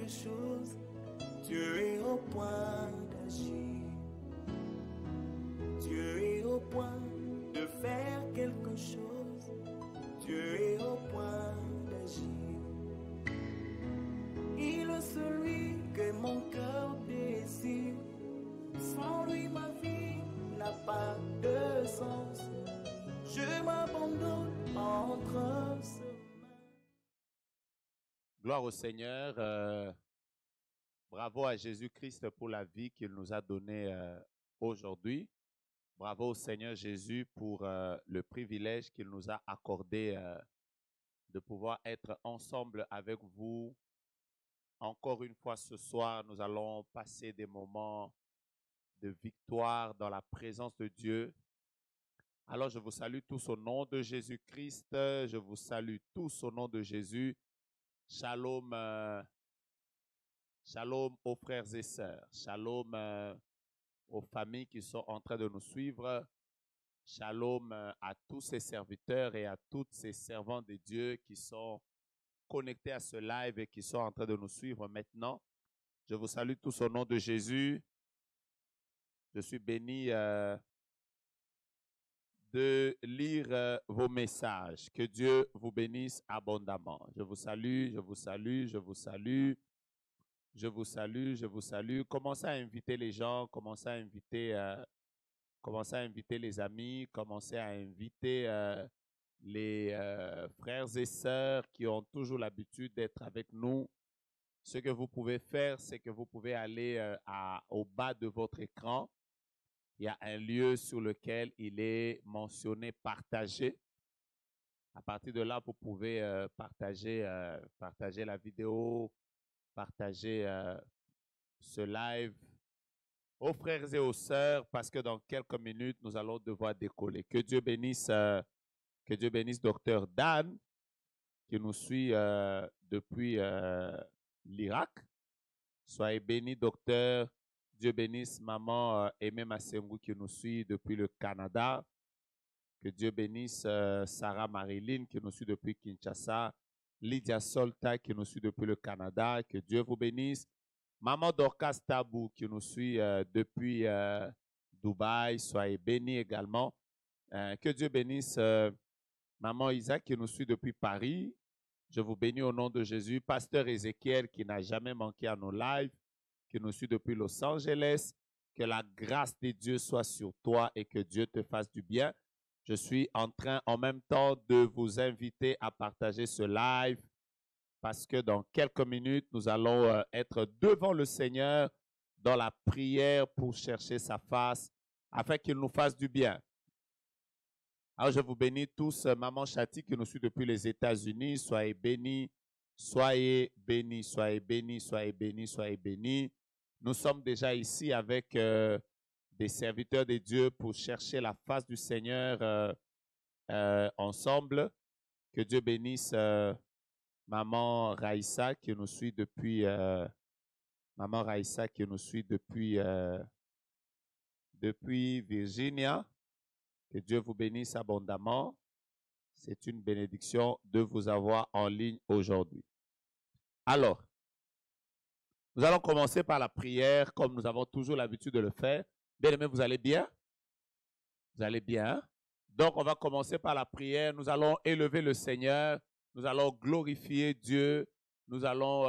quelque chose, Dieu est au point d'agir. Dieu est au point de faire quelque chose, Dieu est au point d'agir. Il est celui que mon cœur désire. Sans lui, ma vie n'a pas de sens. Je m'abandonne entre ses mains. Gloire au Seigneur. Bravo à Jésus-Christ pour la vie qu'il nous a donnée aujourd'hui. Bravo au Seigneur Jésus pour le privilège qu'il nous a accordé de pouvoir être ensemble avec vous. Encore une fois ce soir, nous allons passer des moments de victoire dans la présence de Dieu. Alors je vous salue tous au nom de Jésus-Christ. Je vous salue tous au nom de Jésus. Shalom, shalom aux frères et sœurs. Shalom aux familles qui sont en train de nous suivre. Shalom à tous ces serviteurs et à toutes ces servants de Dieu qui sont connectés à ce live et qui sont en train de nous suivre maintenant. Je vous salue tous au nom de Jésus. Je suis béni de lire vos messages. Que Dieu vous bénisse abondamment. Je vous salue, je vous salue, je vous salue. Je vous salue, je vous salue. Commencez à inviter les gens, commencez à inviter les amis, commencez à inviter les frères et sœurs qui ont toujours l'habitude d'être avec nous. Ce que vous pouvez faire, c'est que vous pouvez aller au bas de votre écran. Il y a un lieu sur lequel il est mentionné « Partager ». À partir de là, vous pouvez partager la vidéo, partager ce live aux frères et aux sœurs parce que dans quelques minutes, nous allons devoir décoller. Que Dieu bénisse Dr. Dan qui nous suit depuis l'Irak. Soyez bénis, docteur. Dieu bénisse maman Aimé Massengou qui nous suit depuis le Canada. Que Dieu bénisse Sarah Marilyn qui nous suit depuis Kinshasa. Lydia Solta qui nous suit depuis le Canada. Que Dieu vous bénisse. Maman Dorcas Tabou qui nous suit depuis Dubaï. Soyez bénis également. Que Dieu bénisse Maman Isaac qui nous suit depuis Paris. Je vous bénis au nom de Jésus. Pasteur Ézéchiel qui n'a jamais manqué à nos lives, qui nous suit depuis Los Angeles. Que la grâce de Dieu soit sur toi et que Dieu te fasse du bien. Je suis en train en même temps de vous inviter à partager ce live parce que dans quelques minutes, nous allons être devant le Seigneur dans la prière pour chercher sa face afin qu'il nous fasse du bien. Alors, je vous bénis tous. Maman Chati qui nous suit depuis les États-Unis, soyez bénis, soyez bénis, soyez bénis, soyez bénis, soyez bénis. Nous sommes déjà ici avec des serviteurs de Dieu pour chercher la face du Seigneur ensemble. Que Dieu bénisse Maman Raïssa qui nous suit depuis depuis Virginia. Que Dieu vous bénisse abondamment. C'est une bénédiction de vous avoir en ligne aujourd'hui. Alors, nous allons commencer par la prière comme nous avons toujours l'habitude de le faire. Bien-aimés, vous allez bien? Vous allez bien? Donc, on va commencer par la prière. Nous allons élever le Seigneur. Nous allons glorifier Dieu. Nous allons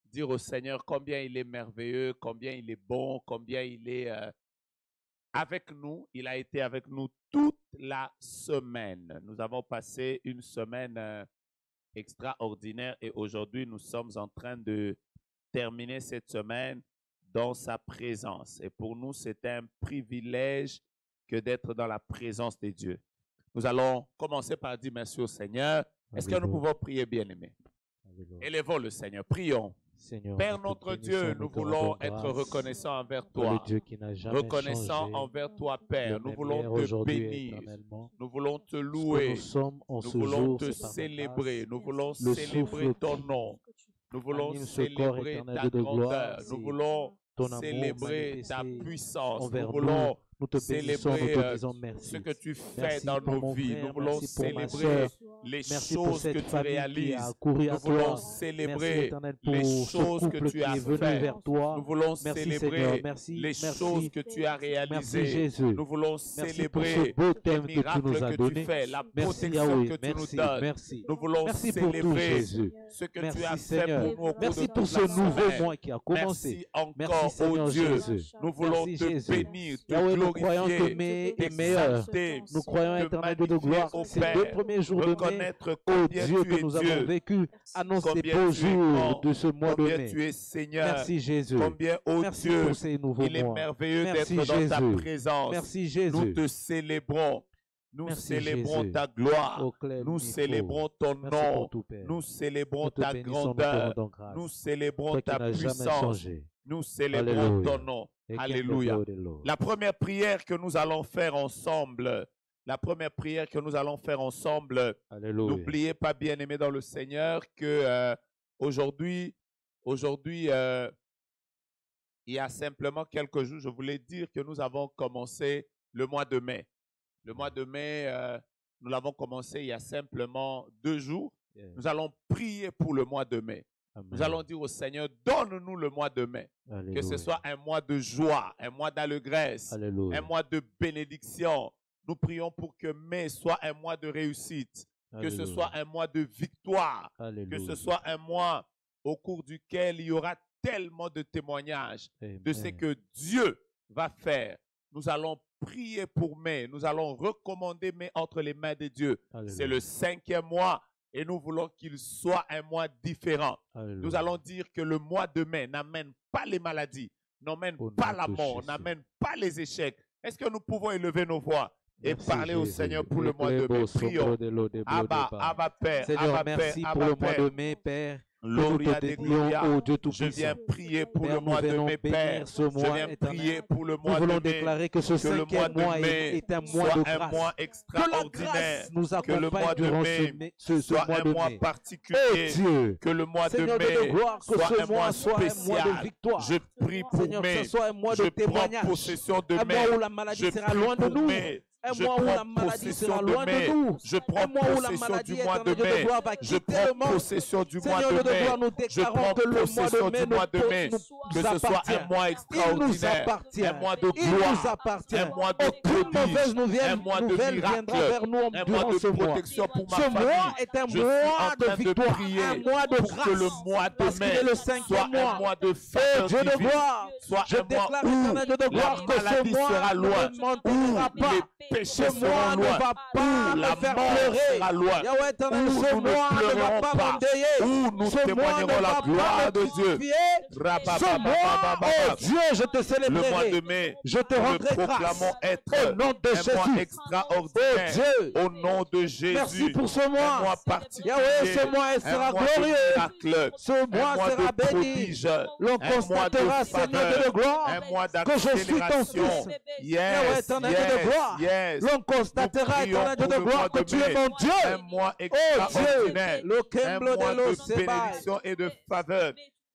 dire au Seigneur combien il est merveilleux, combien il est bon, combien il est avec nous. Il a été avec nous toute la semaine. Nous avons passé une semaine extraordinaire et aujourd'hui, nous sommes en train de terminer cette semaine dans sa présence. Et pour nous, c'est un privilège que d'être dans la présence de Dieu. Nous allons commencer par dire merci au Seigneur. Est-ce que nous pouvons prier, bien-aimés? Élevons le Seigneur. Prions. Seigneur, Père notre Dieu, nous voulons être reconnaissants envers toi. Reconnaissants envers toi, Père. Nous voulons te bénir. Nous voulons te louer. Nous voulons te célébrer. Nous voulons célébrer ton nom. Nous voulons célébrer ta grandeur. Nous voulons célébrer ta puissance. Nous voulons Nous te bénissons, nous célébrer te disons merci. ce que tu fais Merci dans pour nos mon vies. frère, Nous voulons merci pour ma célébrer sœur. les Merci pour choses que cette tu famille qui réalises. a couru Nous à voulons toi. Merci célébrer l'Éternel pour les ce choses que couple tu qui as est venu fait. vers toi. Nous voulons Merci Seigneur, célébrer merci, les merci. choses que tu as Merci réalisées. Jésus. Nous voulons Merci pour ce célébrer beau les thème que tu miracles nous as que tu donné. fais, la Merci protection Yahweh, que tu nous merci, donnes. merci. Nous voulons Merci pour tout célébrer Jésus. ce que Merci tu as fait Seigneur. pour nous au cours Merci de pour toute ce la nouveau semaine. mois qui a commencé. Merci encore, Merci oh Seigneur Dieu. Jésus. Nous voulons Merci te Jésus. bénir, te Yahweh, nous croyons que glorifier, mai est meilleur. t'exalter, Nous croyons, te éternel Dieu de magnifier, gloire, ô ces Père. 2 premiers jours de mai, Reconnaître ô combien Dieu, tu que es nous avons Dieu, vécu, annonce ces combien beaux tu es jours grand, de ce mois de combien mai. tu es Seigneur, Merci Jésus. combien, ô Merci Dieu, pour ces nouveaux il est mois. merveilleux Merci d'être dans ta Jésus. présence. Merci Nous Jésus. te célébrons. Nous Merci, célébrons Jésus. ta gloire. Au clair Nous micro. célébrons ton Merci nom. pour tout, Père. Nous célébrons Nous te ta bénissons, nous te grandeur. rendons grâce. Nous célébrons Toi qui ta n'as jamais puissance. changé. Nous célébrons Alléluia. ton nom. Et Alléluia. qu'est-ce que le Lord. La première prière que nous allons faire ensemble, Alléluia. n'oubliez pas, bien-aimés dans le Seigneur, que aujourd'hui, il y a simplement quelques jours, je voulais dire que nous avons commencé le mois de mai. Le mois de mai, nous l'avons commencé il y a simplement 2 jours. Yeah. Nous allons prier pour le mois de mai. Amen. Nous allons dire au Seigneur, donne-nous le mois de mai. Alléluia. Que ce soit un mois de joie, un mois d'allégresse, Alléluia. un mois de bénédiction. Nous prions pour que mai soit un mois de réussite, que ce Alléluia. soit un mois de victoire, Alléluia. que ce soit un mois au cours duquel il y aura tellement de témoignages de ce Amen. que Dieu va faire. Nous allons prier pour mai. Nous allons recommander mai entre les mains de Dieu. Alléluia. C'est le 5e mois et nous voulons qu'il soit un mois différent. Alléluia. Nous allons dire que le mois de mai n'amène pas les maladies, n'amène Au pas nom la de mort, Jésus. n'amène pas les échecs. Est-ce que nous pouvons élever nos voix et Merci, parler au Jésus. Seigneur pour le mois de mai? Prions. Abba Père, Seigneur, Abba merci Père, pour Abba le mois Père. de mai, Père. Gloria Nous te de dédions Gloria. au Dieu Je Tout-Puissant. viens prier pour Père, le mois nous de venons mai, bénir Père. ce Je mois viens éternel. prier pour le Nous mois de voulons mai. déclarer que ce Que le mois 5e de mois mai est un mois soit de un grâce. mois Que la extraordinaire. grâce nous Que le accompagne mois de durant mai ce soit mois un de mois mai. particulier. Oh Dieu, Que le mois de Seigneur Dieu de mai gloire, que soit ce un mois mois soit un mois de spécial. victoire. Je prie pour Seigneur, que mai. ce soit un mois Je de prends témoignage. possession de Un mai. mois où la maladie Je sera prie loin de pour nous. mai. Un Je mois où la prends maladie possession sera de loin mai. de nous. Je Un prends mois où la possession maladie, du mois de éternel Dieu de mai. gloire, va Je quitter le prends monde. possession du mois Seigneur de Dieu de mai. gloire, nous Je déclarons prends que le mois possession de mai du mois de mai. nous Que ce soit appartient. un mois Il nous extraordinaire. appartient. Un mois de Il nous gloire. appartient. Un mois de Aucune mauvaise prodige. Un mois de nouvelle viendra miracle. vers nous Un mois durant de ce mois. protection pour ma Ce famille. mois est un Je suis en mois de train de victoire, prier un mois de pour grâce. que le mois de Parce qu'il mai est le soit 5e un mois. mois de Oh faveur Dieu de divine, gloire, soit je un mois déclare, où éternel Dieu de gloire, la que ce maladie mois sera loin, ne m'enterrera où pas. les péchés Ce mois seront ne loin, va pas où me la faire mort pleurer. sera loin, Yahweh éternel, où ce nous ne mois ne va pleurerons pas pas, m'endeuiller. où nous Ce mois ne témoignerons va la pas gloire me de Dieu. crucifier. Ce mois, oh Dieu, je te Le mois célébrerai. de mai, Je te nous le rendrai grâce. proclamons être Au nom de un mois Jésus. extraordinaire. Oh Dieu. Au nom de Jésus. Merci pour ce Un mois. mois particulier. Yahweh, ce mois un sera mois de glorieux. miracle. Ce Un mois mois sera de béni. prodige. L'on Un mois constatera, de Seigneur faveur. Dieu de gloire, Un mois que je suis ton d'accélération. fils. Yes, Yahweh, éternel Dieu de gloire. yes. L'on constatera, Nous prions éternel Dieu pour de le mois gloire, que de tu mai. es mon Dieu. Un mois Oh Dieu, extraordinaire. le Un Kemblo mois de l'eau de Sebaï. bénédiction et de faveur.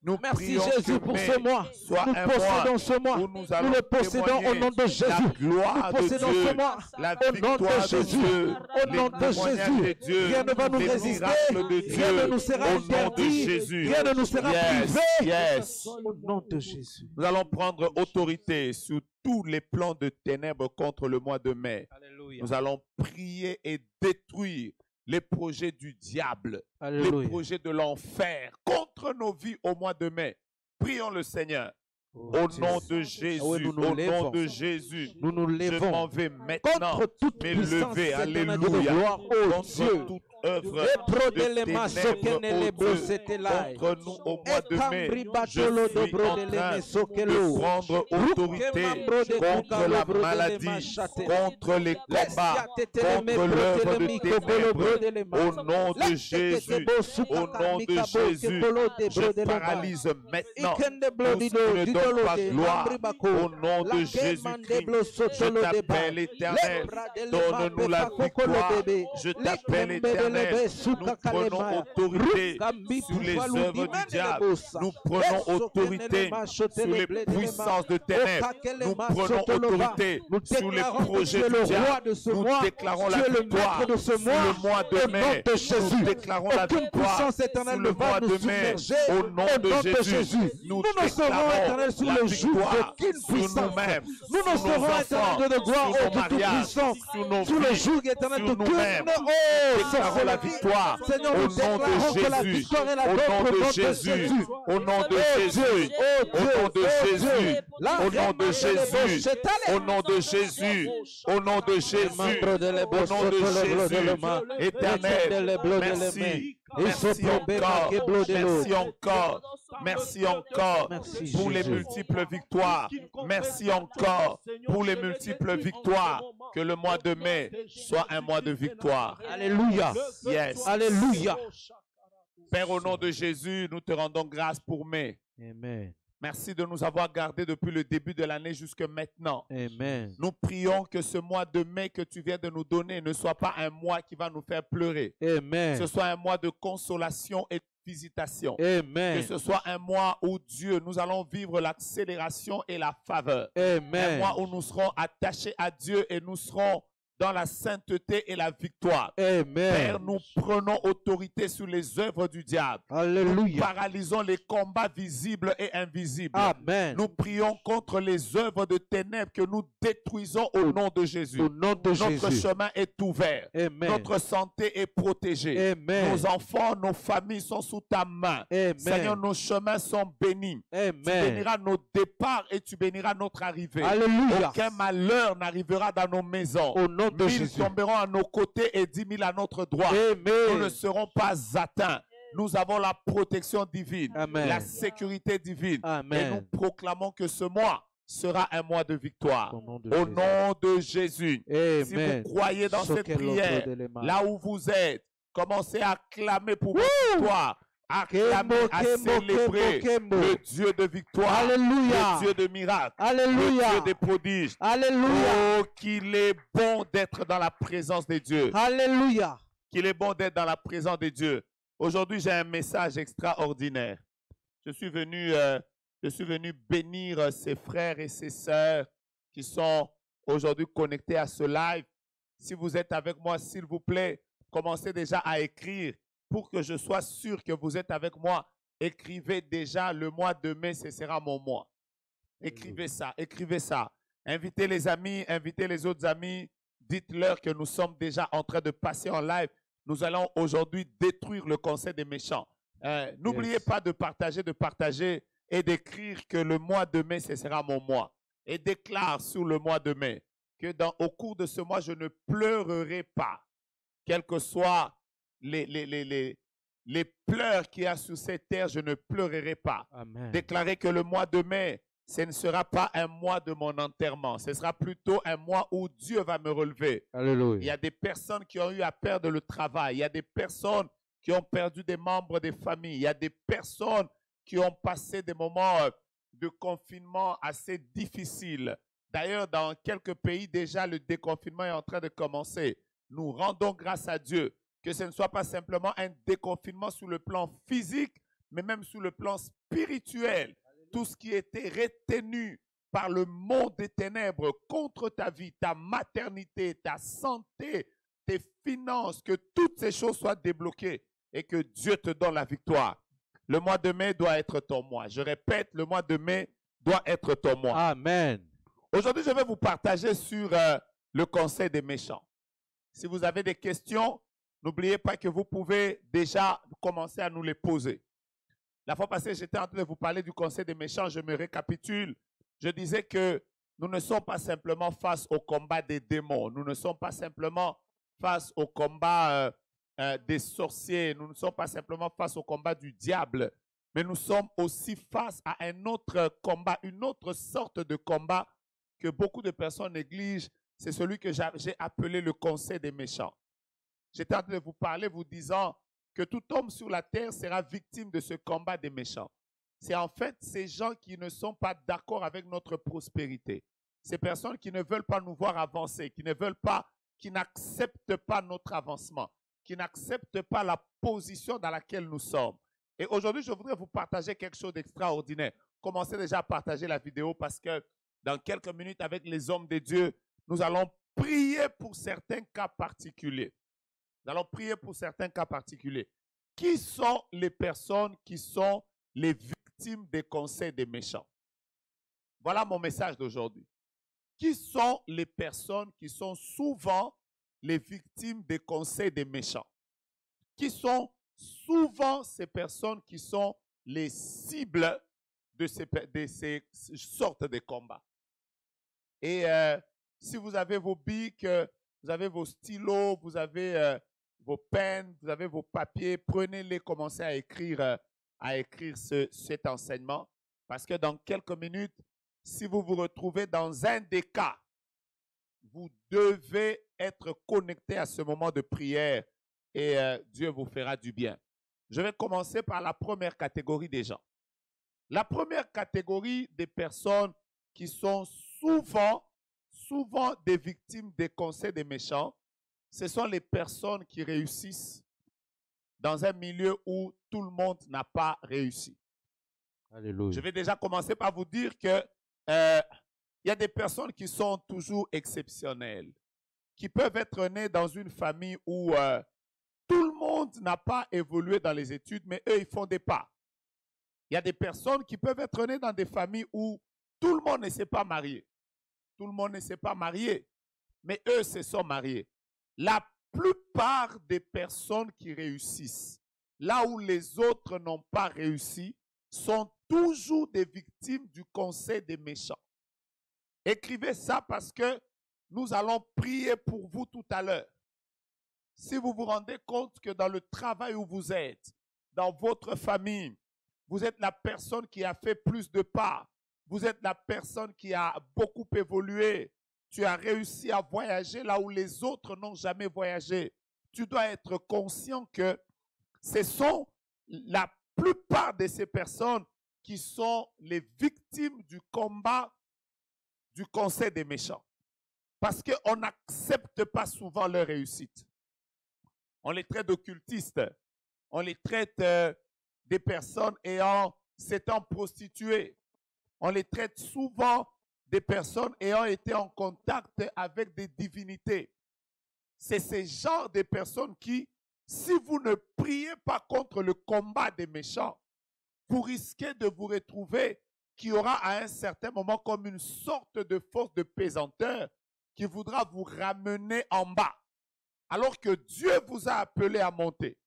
Nous Merci prions Jésus que pour mai ce mois. soit Nous un possédons mois ce mois. où nous allons Nous le possédons au témoigner nom de la Jésus. gloire Nous de possédons Dieu, ce mois la au nom de victoire de Jésus. Dieu, Au nom de les témoignages de Jésus. Dieu, Rien ne va nous les résister. miracles de Rien ne Dieu, nous sera au nom de interdit. Jésus. Rien ne nous sera privé. Yes. Au nom de Jésus. Nous allons prendre autorité sur tous les plans de ténèbres contre le mois de mai. Alléluia. Nous allons prier et détruire les projets du diable, les Alléluia. projets de l'enfer contre nos vies au mois de mai. Prions le Seigneur. Oh, Au Dieu. nom de Jésus, Ah oui, nous nous au nom lèvons. de Jésus, Nous nous je lèvons m'en vais maintenant contre toute puissance, m'élever, éternelle de alléluia, gloire, oh contre Dieu. toute œuvre Lepro de de lema sokene ténèbres, lebro oh Dieu, setelai. contre nous au mois de mai. Ekambri Je batolo suis dobro en de train leme de sokelo. prendre autorité contre la maladie, contre les combats, contre l'œuvre de ténèbres. Au nom de Jésus, au nom de Jésus, je paralyse maintenant tout ce qui ne donne pas gloire. Au nom de Jésus-Christ, je t'appelle éternel, donne-nous la victoire. Je t'appelle éternel, éternel, nous prenons autorité sur les œuvres du diable. Nous prenons autorité sur les puissances de ténèbres. Nous prenons autorité sur les projets du diable. Nous déclarons la victoire sur le mois de mai. Nous déclarons la victoire sur le mois de mai. Au nom de Jésus, nous déclarons la victoire sur nous-mêmes, Nous ne serons éternels de gloire au Tout-Puissant, sous le joug éternel de nous-mêmes. Déclarons la victoire Seigneur, au nous nom déclarons de que la Jésus, victoire est la au nôtre, nom au nom de de Jésus, Jésus. au nom de Jésus, au nom de Jésus, au nom de Jésus, au nom de Jésus, au nom de Jésus, au nom de Jésus, éternel, merci. Merci encore, merci encore pour les multiples victoires. Merci encore pour les multiples victoires. Que le mois de mai soit un mois de victoire. Alléluia. Yes. Alléluia. Père, au nom de Jésus, nous te rendons grâce pour mai. Amen. Merci de nous avoir gardés depuis le début de l'année jusqu'à maintenant. Amen. Nous prions que ce mois de mai que tu viens de nous donner ne soit pas un mois qui va nous faire pleurer. Amen. Que ce soit un mois de consolation et de visitation. Amen. Que ce soit un mois où Dieu, nous allons vivre l'accélération et la faveur. Amen. Un mois où nous serons attachés à Dieu et nous serons dans la sainteté et la victoire. Amen. Père, nous prenons autorité sur les œuvres du diable. Nous Alléluia. paralysons les combats visibles et invisibles. Amen. Nous prions contre les œuvres de ténèbres que nous détruisons au nom de Jésus. Au nom de Notre Jésus. chemin est ouvert. Amen. Notre santé est protégée. Amen. Nos enfants, nos familles sont sous ta main. Amen. Seigneur, nos chemins sont bénis. Tu Amen. béniras nos départs et tu béniras notre arrivée. Alléluia. Aucun malheur n'arrivera dans nos maisons. Au nom de 1000 Jésus. tomberont à nos côtés et 10 000 à notre droite. Nous ne Amen. serons pas atteints. Nous avons la protection divine, Amen. la sécurité divine. Amen. Et nous proclamons que ce mois sera un mois de victoire. Au nom de Au Jésus. nom de Jésus. Si Amen. vous croyez dans cette prière, là où vous êtes, commencez à clamer pour votre victoire. À clamer, à célébrer le Dieu de victoire, Alléluia. le Dieu de miracles, le Alléluia. Dieu des prodiges. Alléluia. Oh, qu'il est bon d'être dans la présence de Dieu. Alléluia. Qu'il est bon d'être dans la présence de Dieu. Aujourd'hui, j'ai un message extraordinaire. Je suis venu bénir ces frères et ces sœurs qui sont aujourd'hui connectés à ce live. Si vous êtes avec moi, s'il vous plaît, commencez déjà à écrire pour que je sois sûr que vous êtes avec moi. Écrivez déjà le mois de mai, ce sera mon mois. Écrivez ça, écrivez ça. Invitez les amis, invitez les autres amis. Dites-leur que nous sommes déjà en train de passer en live. Nous allons aujourd'hui détruire le conseil des méchants. N'oubliez pas de partager et d'écrire que le mois de mai, ce sera mon mois. Et déclare sur le mois de mai que au cours de ce mois, je ne pleurerai pas. Quels que soient les pleurs qu'il y a sur cette terre, je ne pleurerai pas. Amen. Déclarez que le mois de mai, ce ne sera pas un mois de mon enterrement. Ce sera plutôt un mois où Dieu va me relever. Alléluia. Il y a des personnes qui ont eu à perdre le travail. Il y a des personnes qui ont perdu des membres des familles. Il y a des personnes qui ont passé des moments de confinement assez difficiles. D'ailleurs, dans quelques pays, déjà, le déconfinement est en train de commencer. Nous rendons grâce à Dieu que ce ne soit pas simplement un déconfinement sur le plan physique, mais même sur le plan spirituel. Tout ce qui était retenu par le monde des ténèbres contre ta vie, ta maternité, ta santé, tes finances, que toutes ces choses soient débloquées et que Dieu te donne la victoire. Le mois de mai doit être ton mois. Je répète, le mois de mai doit être ton mois. Amen. Aujourd'hui, je vais vous partager sur le conseil des méchants. Si vous avez des questions, n'oubliez pas que vous pouvez déjà commencer à nous les poser. La fois passée, j'étais en train de vous parler du conseil des méchants. Je me récapitule. Je disais que nous ne sommes pas simplement face au combat des démons. Nous ne sommes pas simplement face au combat des sorciers. Nous ne sommes pas simplement face au combat du diable. Mais nous sommes aussi face à un autre combat, une autre sorte de combat que beaucoup de personnes négligent. C'est celui que j'ai appelé le conseil des méchants. J'étais en train de vous parler, vous disant que tout homme sur la terre sera victime de ce combat des méchants. C'est en fait ces gens qui ne sont pas d'accord avec notre prospérité. Ces personnes qui ne veulent pas nous voir avancer, qui n'acceptent pas notre avancement. qui n'acceptent pas la position dans laquelle nous sommes. Et aujourd'hui, je voudrais vous partager quelque chose d'extraordinaire. Commencez déjà à partager la vidéo parce que dans quelques minutes, avec les hommes de Dieu, nous allons prier pour certains cas particuliers. Nous allons prier pour certains cas particuliers. Qui sont les personnes qui sont les victimes des conseils des méchants? Voilà mon message d'aujourd'hui. Qui sont les personnes qui sont souvent les victimes des conseils des méchants? Qui sont souvent ces personnes qui sont les cibles de ces sortes de combats? Et si vous avez vos bics, vous avez vos stylos, vous avez vos pennes, vous avez vos papiers, prenez-les, commencez à écrire cet enseignement. Parce que dans quelques minutes, si vous vous retrouvez dans un des cas, vous devez être connecté à ce moment de prière et Dieu vous fera du bien. Je vais commencer par la première catégorie des gens. La première catégorie des personnes qui sont souvent des victimes des conseils des méchants, ce sont les personnes qui réussissent dans un milieu où tout le monde n'a pas réussi. Alléluia. Je vais déjà commencer par vous dire que il y a des personnes qui sont toujours exceptionnelles, qui peuvent être nées dans une famille où tout le monde n'a pas évolué dans les études, mais eux, ils font des pas. Il y a des personnes qui peuvent être nées dans des familles où tout le monde ne s'est pas marié. Tout le monde ne s'est pas marié, mais eux se sont mariés. La plupart des personnes qui réussissent, là où les autres n'ont pas réussi, sont toujours des victimes du conseil des méchants. Écrivez ça parce que nous allons prier pour vous tout à l'heure. Si vous vous rendez compte que dans le travail où vous êtes, dans votre famille, vous êtes la personne qui a fait plus de pas, vous êtes la personne qui a beaucoup évolué, tu as réussi à voyager là où les autres n'ont jamais voyagé, tu dois être conscient que ce sont la plupart de ces personnes qui sont les victimes du combat du conseil des méchants. Parce qu'on n'accepte pas souvent leur réussite. On les traite d'occultistes. On les traite des personnes s'étant prostituées. On les traite souvent des personnes ayant été en contact avec des divinités. C'est ce genre de personnes qui, si vous ne priez pas contre le combat des méchants, vous risquez de vous retrouver qu'il y aura à un certain moment comme une sorte de force de pesanteur qui voudra vous ramener en bas. Alors que Dieu vous a appelé à monter.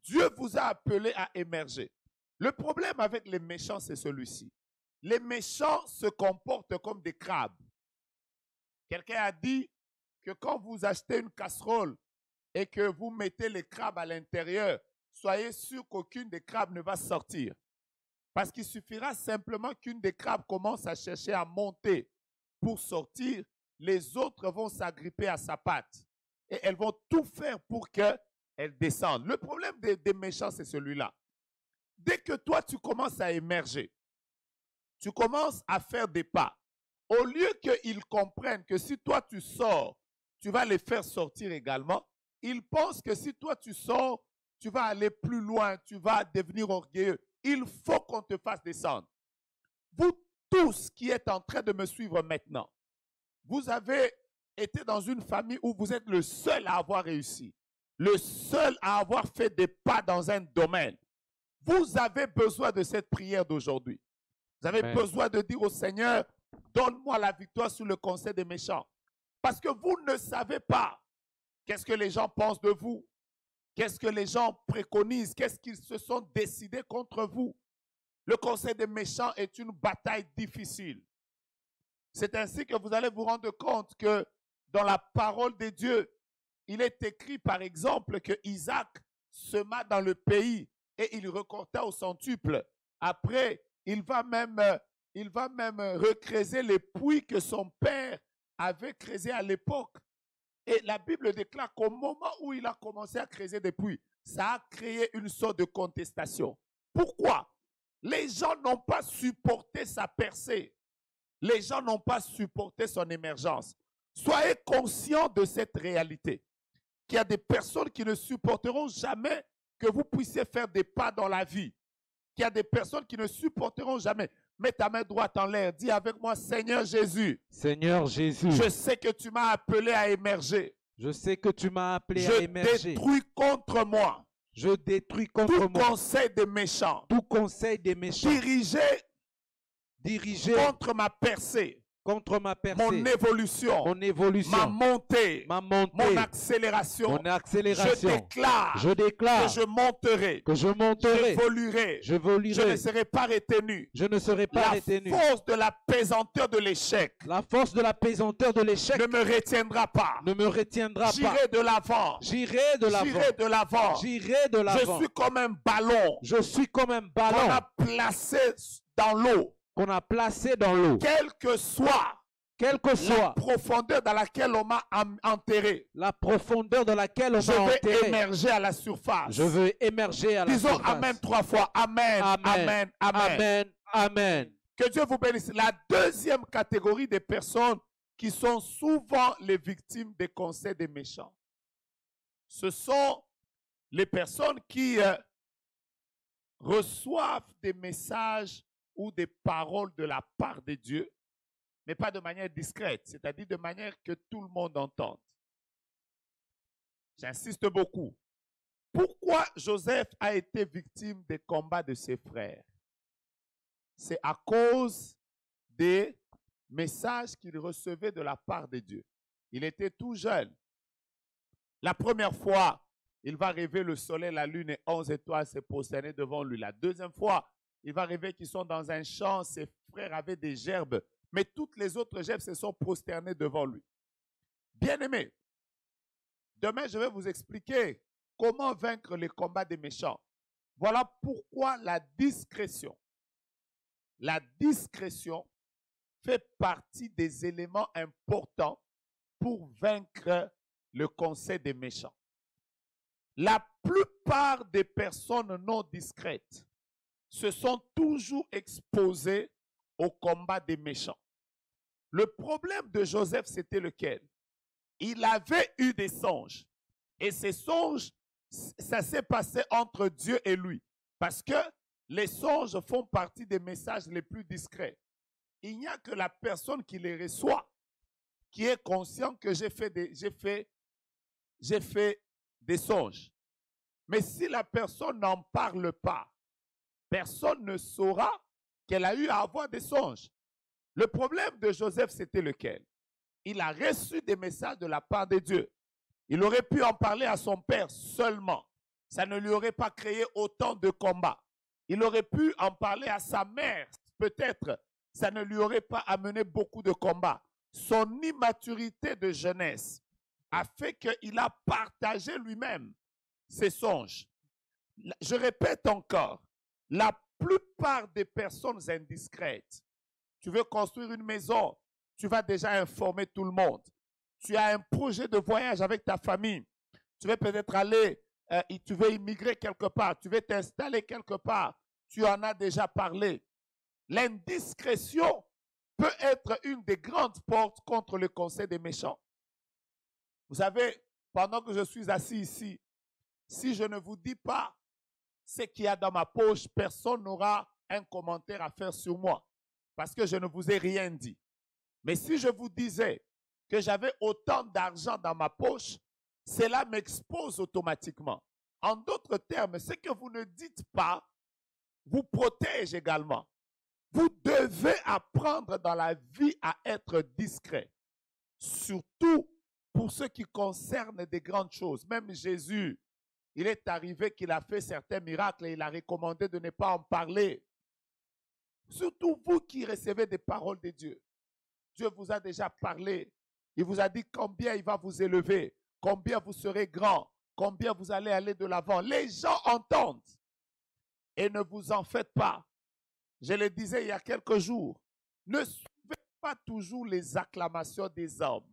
Dieu vous a appelé à émerger. Le problème avec les méchants, c'est celui-ci. Les méchants se comportent comme des crabes. Quelqu'un a dit que quand vous achetez une casserole et que vous mettez les crabes à l'intérieur, soyez sûr qu'aucune des crabes ne va sortir. Parce qu'il suffira simplement qu'une des crabes commence à chercher à monter pour sortir. Les autres vont s'agripper à sa patte. Et elles vont tout faire pour qu'elles descendent. Le problème des méchants, c'est celui-là. Dès que toi, tu commences à émerger, tu commences à faire des pas, au lieu qu'ils comprennent que si toi, tu sors, tu vas les faire sortir également, ils pensent que si toi, tu sors, tu vas aller plus loin, tu vas devenir orgueilleux. Il faut qu'on te fasse descendre. Vous tous qui êtes en train de me suivre maintenant, vous avez été dans une famille où vous êtes le seul à avoir réussi, le seul à avoir fait des pas dans un domaine. Vous avez besoin de cette prière d'aujourd'hui. Vous avez besoin de dire au Seigneur, donne-moi la victoire sur le conseil des méchants. Parce que vous ne savez pas qu'est-ce que les gens pensent de vous. Qu'est-ce que les gens préconisent? Qu'est-ce qu'ils se sont décidés contre vous? Le conseil des méchants est une bataille difficile. C'est ainsi que vous allez vous rendre compte que dans la parole de Dieu, il est écrit par exemple que Isaac sema dans le pays et il recorta au centuple. Après, il va même recreuser les puits que son père avait creusés à l'époque. Et la Bible déclare qu'au moment où il a commencé à creuser des puits, ça a créé une sorte de contestation. Pourquoi? Les gens n'ont pas supporté sa percée. Les gens n'ont pas supporté son émergence. Soyez conscients de cette réalité. qu'il y a des personnes qui ne supporteront jamais que vous puissiez faire des pas dans la vie. Qu'il y a des personnes qui ne supporteront jamais. Mets ta main droite en l'air. Dis avec moi, Seigneur Jésus. Seigneur Jésus. Je sais que tu m'as appelé à émerger. Je sais que tu m'as appelé à émerger. Je détruis contre moi. Je détruis contre moi. Tout conseil des méchants. Tout conseil des méchants. Dirigé contre ma percée. Contre ma percée, mon évolution, ma montée, mon accélération, je déclare que je monterai, j'évoluerai, je ne serai pas retenu, la force de la pesanteur de l'échec, ne me retiendra pas, j'irai de l'avant, je suis comme un ballon, qu'on a placé dans l'eau. Quelle que soit la profondeur dans laquelle on m'a enterré. Je vais émerger à la surface. Disons Amen 3 fois. Amen. Amen. Amen. Amen. Amen. Que Dieu vous bénisse. La deuxième catégorie des personnes qui sont souvent les victimes des conseils des méchants, ce sont les personnes qui reçoivent des messages ou des paroles de la part de Dieu, mais pas de manière discrète, c'est-à-dire de manière que tout le monde entende. J'insiste beaucoup. Pourquoi Joseph a été victime des combats de ses frères? C'est à cause des messages qu'il recevait de la part de Dieu. Il était tout jeune. La première fois, il va rêver le soleil, la lune et 11 étoiles se prosterner devant lui. La deuxième fois, il va rêver qu'ils sont dans un champ, ses frères avaient des gerbes, mais toutes les autres gerbes se sont prosternées devant lui. Bien-aimés, demain je vais vous expliquer comment vaincre les combats des méchants. Voilà pourquoi la discrétion fait partie des éléments importants pour vaincre le conseil des méchants. La plupart des personnes non discrètes se sont toujours exposés au combat des méchants. Le problème de Joseph, c'était lequel? Il avait eu des songes. Et ces songes, ça s'est passé entre Dieu et lui. Parce que les songes font partie des messages les plus discrets. Il n'y a que la personne qui les reçoit qui est conscient que j'ai fait des songes. Mais si la personne n'en parle pas, personne ne saura qu'elle a eu à avoir des songes. Le problème de Joseph, c'était lequel? Il a reçu des messages de la part de Dieu. Il aurait pu en parler à son père seulement. Ça ne lui aurait pas créé autant de combats. Il aurait pu en parler à sa mère, peut-être. Ça ne lui aurait pas amené beaucoup de combats. Son immaturité de jeunesse a fait qu'il a partagé lui-même ses songes. Je répète encore, la plupart des personnes indiscrètes, tu veux construire une maison, tu vas déjà informer tout le monde. Tu as un projet de voyage avec ta famille, tu veux peut-être aller, tu veux immigrer quelque part, tu veux t'installer quelque part, tu en as déjà parlé. L'indiscrétion peut être une des grandes portes contre le conseil des méchants. Vous savez, pendant que je suis assis ici, si je ne vous dis pas ce qu'il y a dans ma poche, personne n'aura un commentaire à faire sur moi parce que je ne vous ai rien dit. Mais si je vous disais que j'avais autant d'argent dans ma poche, cela m'expose automatiquement. En d'autres termes, ce que vous ne dites pas vous protège également. Vous devez apprendre dans la vie à être discret, surtout pour ce qui concerne des grandes choses. Même Jésus, il est arrivé qu'il a fait certains miracles et il a recommandé de ne pas en parler. Surtout vous qui recevez des paroles de Dieu. Dieu vous a déjà parlé. Il vous a dit combien il va vous élever, combien vous serez grand, combien vous allez aller de l'avant. Les gens entendent et ne vous en faites pas. Je le disais il y a quelques jours, ne suivez pas toujours les acclamations des hommes.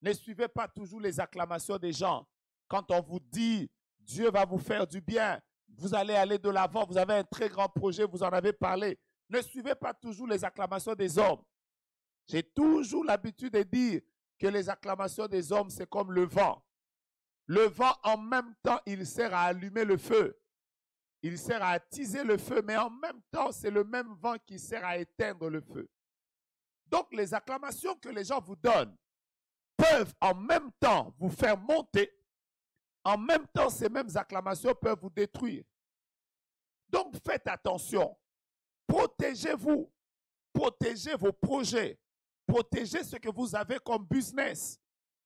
Ne suivez pas toujours les acclamations des gens. Quand on vous dit, Dieu va vous faire du bien, vous allez aller de l'avant, vous avez un très grand projet, vous en avez parlé. Ne suivez pas toujours les acclamations des hommes. J'ai toujours l'habitude de dire que les acclamations des hommes, c'est comme le vent. Le vent, en même temps, il sert à allumer le feu. Il sert à attiser le feu, mais en même temps, c'est le même vent qui sert à éteindre le feu. Donc, les acclamations que les gens vous donnent peuvent en même temps vous faire monter. En même temps, ces mêmes acclamations peuvent vous détruire. Donc, faites attention. Protégez-vous. Protégez vos projets. Protégez ce que vous avez comme business.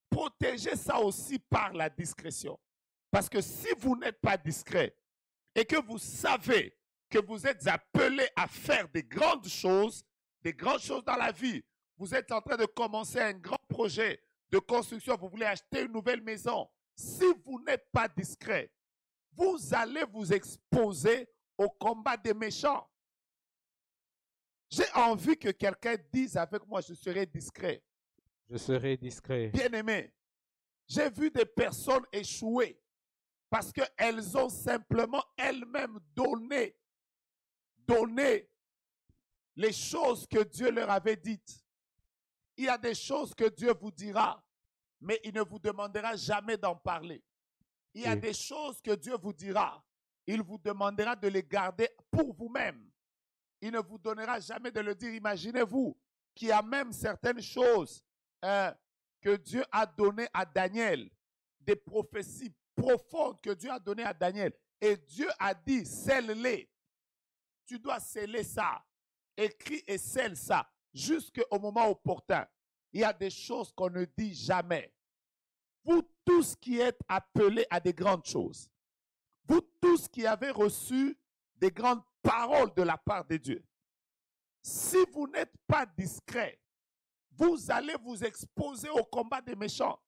Protégez ça aussi par la discrétion. Parce que si vous n'êtes pas discret et que vous savez que vous êtes appelé à faire des grandes choses dans la vie, vous êtes en train de commencer un grand projet de construction, vous voulez acheter une nouvelle maison. Si vous n'êtes pas discret, vous allez vous exposer au combat des méchants. J'ai envie que quelqu'un dise avec moi, je serai discret. Je serai discret. Bien-aimé, j'ai vu des personnes échouer parce qu'elles ont simplement elles-mêmes donné les choses que Dieu leur avait dites. Il y a des choses que Dieu vous dira, mais il ne vous demandera jamais d'en parler. Il y a des choses que Dieu vous dira, il vous demandera de les garder pour vous-même. Il ne vous donnera jamais de le dire. Imaginez-vous qu'il y a même certaines choses que Dieu a données à Daniel, des prophéties profondes que Dieu a données à Daniel. Et Dieu a dit, scelle-les. Tu dois sceller ça. Écris et scelle ça jusqu'au moment opportun. Il y a des choses qu'on ne dit jamais. Vous tous qui êtes appelés à des grandes choses, vous tous qui avez reçu des grandes paroles de la part de Dieu, si vous n'êtes pas discret, vous allez vous exposer au combat des méchants.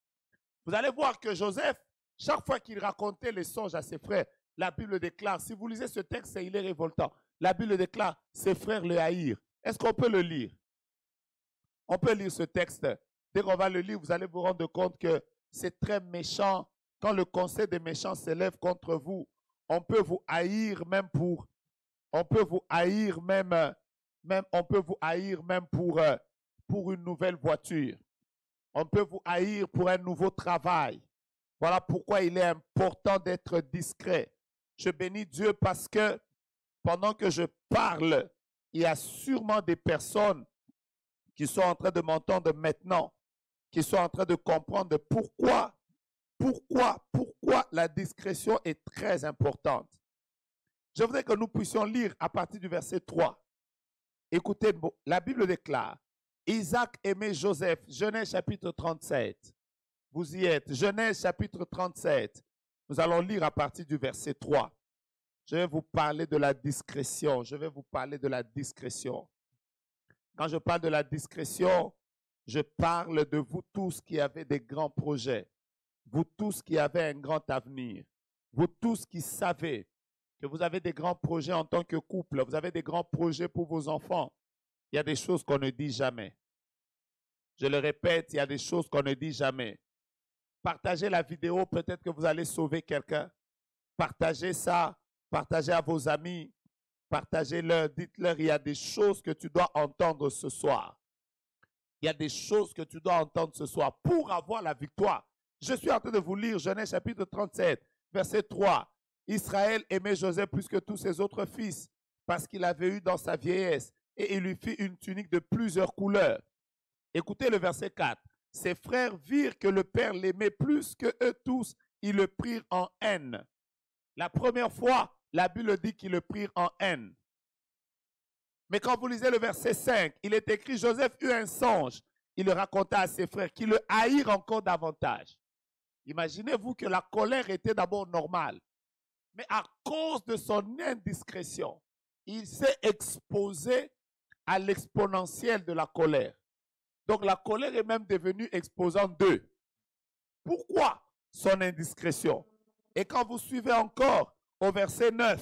Vous allez voir que Joseph, chaque fois qu'il racontait les songes à ses frères, la Bible déclare, si vous lisez ce texte, il est révoltant. La Bible déclare, ses frères le haïrent. Est-ce qu'on peut le lire? On peut lire ce texte. Dès qu'on va le lire, vous allez vous rendre compte que c'est très méchant. Quand le conseil des méchants s'élève contre vous, on peut vous haïr même pour une nouvelle voiture. On peut vous haïr pour un nouveau travail. Voilà pourquoi il est important d'être discret. Je bénis Dieu parce que pendant que je parle, il y a sûrement des personnes qui sont en train de m'entendre maintenant, qui sont en train de comprendre pourquoi la discrétion est très importante. Je voudrais que nous puissions lire à partir du verset 3. Écoutez, la Bible déclare, Isaac aimait Joseph, Genèse chapitre 37. Vous y êtes, Genèse chapitre 37. Nous allons lire à partir du verset 3. Je vais vous parler de la discrétion. Je vais vous parler de la discrétion. Quand je parle de la discrétion, je parle de vous tous qui avez des grands projets. Vous tous qui avez un grand avenir. Vous tous qui savez que vous avez des grands projets en tant que couple. Vous avez des grands projets pour vos enfants. Il y a des choses qu'on ne dit jamais. Je le répète, il y a des choses qu'on ne dit jamais. Partagez la vidéo, peut-être que vous allez sauver quelqu'un. Partagez ça, partagez à vos amis, partagez-leur, dites-leur, il y a des choses que tu dois entendre ce soir. Il y a des choses que tu dois entendre ce soir pour avoir la victoire. Je suis en train de vous lire Genèse chapitre 37, verset 3. Israël aimait Joseph plus que tous ses autres fils parce qu'il avait eu dans sa vieillesse et il lui fit une tunique de plusieurs couleurs. Écoutez le verset 4. Ses frères virent que le père l'aimait plus que eux tous, ils le prirent en haine. La première fois, la Bible dit qu'ils le prirent en haine. Mais quand vous lisez le verset 5, il est écrit, Joseph eut un songe. Il le raconta à ses frères qui le haïrent encore davantage. Imaginez-vous que la colère était d'abord normale. Mais à cause de son indiscrétion, il s'est exposé à l'exponentielle de la colère. Donc la colère est même devenue exposante 2. Pourquoi son indiscrétion? Et quand vous suivez encore au verset 9,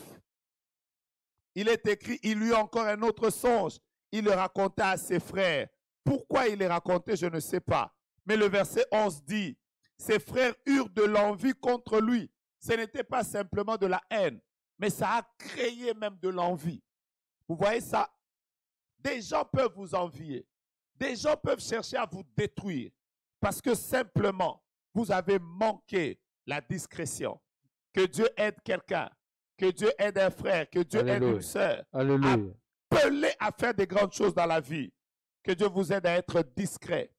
il est écrit, il eut encore un autre songe. Il le raconta à ses frères. Pourquoi il le racontait, je ne sais pas. Mais le verset 11 dit, ses frères eurent de l'envie contre lui. Ce n'était pas simplement de la haine, mais ça a créé même de l'envie. Vous voyez ça? Des gens peuvent vous envier. Des gens peuvent chercher à vous détruire parce que simplement, vous avez manqué la discrétion. Que Dieu aide quelqu'un. Que Dieu aide un frère. Que Dieu aide une sœur. Alléluia. Appelez à faire des grandes choses dans la vie. Que Dieu vous aide à être discret.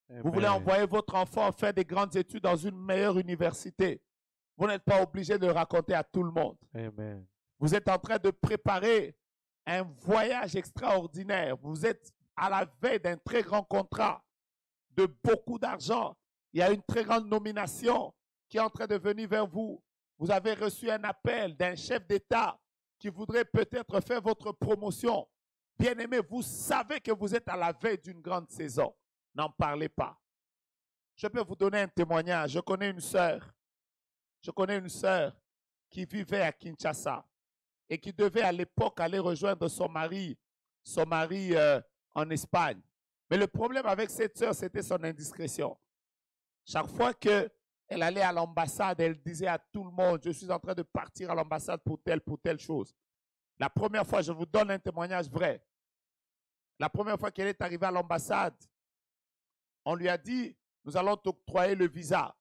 Amen. Vous voulez envoyer votre enfant faire des grandes études dans une meilleure université. Vous n'êtes pas obligé de le raconter à tout le monde. Amen. Vous êtes en train de préparer un voyage extraordinaire. Vous êtes à la veille d'un très grand contrat, de beaucoup d'argent. Il y a une très grande nomination qui est en train de venir vers vous. Vous avez reçu un appel d'un chef d'État qui voudrait peut-être faire votre promotion. Bien-aimé, vous savez que vous êtes à la veille d'une grande saison. N'en parlez pas. Je peux vous donner un témoignage. Je connais une sœur qui vivait à Kinshasa et qui devait à l'époque aller rejoindre son mari en Espagne. Mais le problème avec cette sœur, c'était son indiscrétion. Chaque fois qu'elle allait à l'ambassade, elle disait à tout le monde, je suis en train de partir à l'ambassade pour telle chose. La première fois, je vous donne un témoignage vrai. La première fois qu'elle est arrivée à l'ambassade, on lui a dit, nous allons t'octroyer le visa.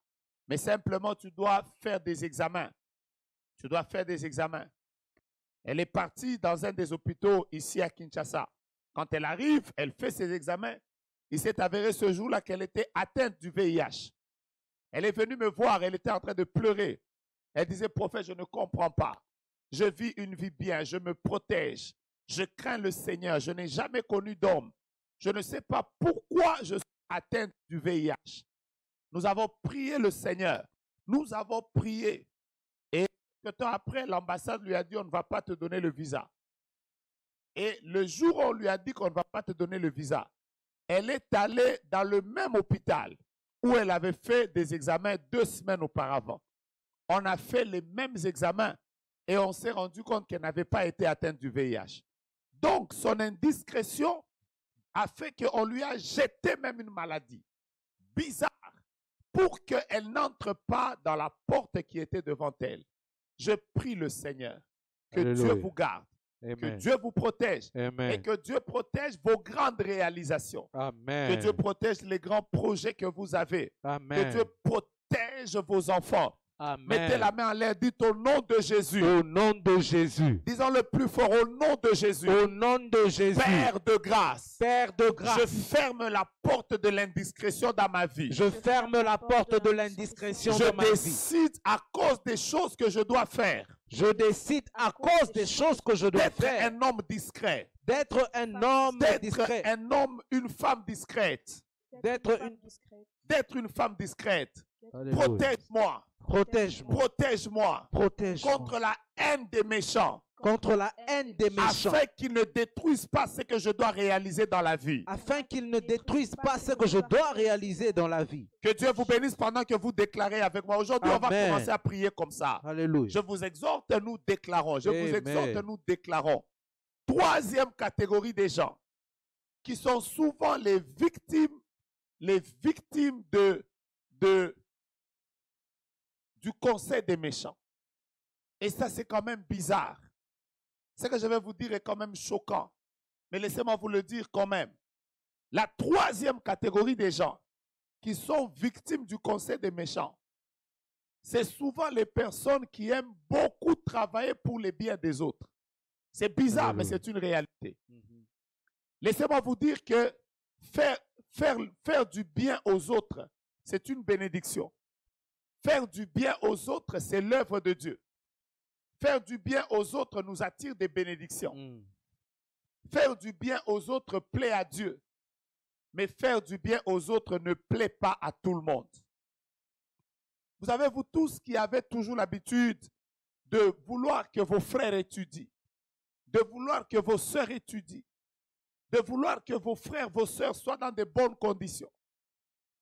Mais simplement, tu dois faire des examens. Tu dois faire des examens. Elle est partie dans un des hôpitaux ici à Kinshasa. Quand elle arrive, elle fait ses examens. Il s'est avéré ce jour-là qu'elle était atteinte du VIH. Elle est venue me voir, elle était en train de pleurer. Elle disait, prophète, je ne comprends pas. Je vis une vie bien, je me protège. Je crains le Seigneur, je n'ai jamais connu d'homme. Je ne sais pas pourquoi je suis atteinte du VIH. Nous avons prié le Seigneur. Nous avons prié. Et quelques temps après, l'ambassade lui a dit, on ne va pas te donner le visa. Et le jour où on lui a dit qu'on ne va pas te donner le visa, elle est allée dans le même hôpital où elle avait fait des examens 2 semaines auparavant. On a fait les mêmes examens et on s'est rendu compte qu'elle n'avait pas été atteinte du VIH. Donc, son indiscrétion a fait qu'on lui a jeté même une maladie bizarre pour qu'elle n'entre pas dans la porte qui était devant elle. Je prie le Seigneur que Alléluia. Dieu vous garde, Amen. que Dieu vous protège Amen. et que Dieu protège vos grandes réalisations. Amen. Que Dieu protège les grands projets que vous avez. Amen. Que Dieu protège vos enfants. Amen. Mettez la main en l'air, dites au nom de Jésus. Au nom de Jésus. Disons le plus fort, au nom de Jésus. Au nom de Jésus. Père de grâce. Père de grâce. Je ferme la porte de l'indiscrétion dans ma vie. Je ferme la porte de l'indiscrétion Je de ma vie. décide à cause des choses que je dois faire Je décide à cause des choses que je dois d'être faire un homme discret. d'être un homme D'être discret. un homme, une femme discrète. D'être une... D'être une femme discrète. Alléluia. Protège-moi. Protège-moi. Protège-moi Protège-moi. contre la haine des méchants. Contre la haine des méchants. Afin qu'ils ne détruisent pas ce que je dois réaliser dans la vie. Afin qu'ils ne détruisent pas ce que je dois réaliser dans la vie. Que Dieu vous bénisse pendant que vous déclarez avec moi. Aujourd'hui, on va Amen. commencer à prier comme ça. Alléluia. Je vous exhorte, nous déclarons. Je vous Amen. exhorte, nous déclarons. Troisième catégorie des gens qui sont souvent les victimes du conseil des méchants. Et ça, c'est quand même bizarre. Ce que je vais vous dire est quand même choquant. Mais laissez-moi vous le dire quand même. La troisième catégorie des gens qui sont victimes du conseil des méchants, c'est souvent les personnes qui aiment beaucoup travailler pour les biens des autres. C'est bizarre, mais c'est une réalité. Laissez-moi vous dire que faire du bien aux autres, c'est une bénédiction. Faire du bien aux autres, c'est l'œuvre de Dieu. Faire du bien aux autres nous attire des bénédictions. Faire du bien aux autres plaît à Dieu. Mais faire du bien aux autres ne plaît pas à tout le monde. Vous savez, vous tous qui avez toujours l'habitude de vouloir que vos frères étudient, de vouloir que vos sœurs étudient, de vouloir que vos frères, vos sœurs soient dans de bonnes conditions.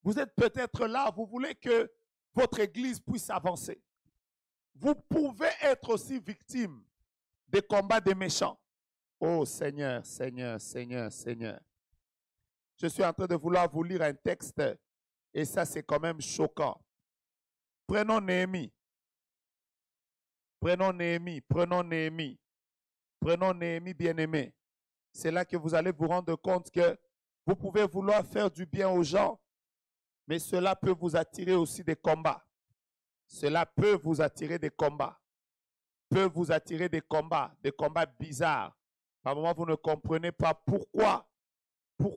Vous êtes peut-être là, vous voulez que votre église puisse avancer. Vous pouvez être aussi victime des combats des méchants. Oh Seigneur, Seigneur, Seigneur, Seigneur. Je suis en train de vouloir vous lire un texte et ça c'est quand même choquant. Prenons Néhémie. Prenons Néhémie, prenons Néhémie. Prenons Néhémie bien-aimé. C'est là que vous allez vous rendre compte que vous pouvez vouloir faire du bien aux gens, mais cela peut vous attirer aussi des combats. Cela peut vous attirer des combats. Peut vous attirer des combats bizarres. Par moments, vous ne comprenez pas pourquoi vous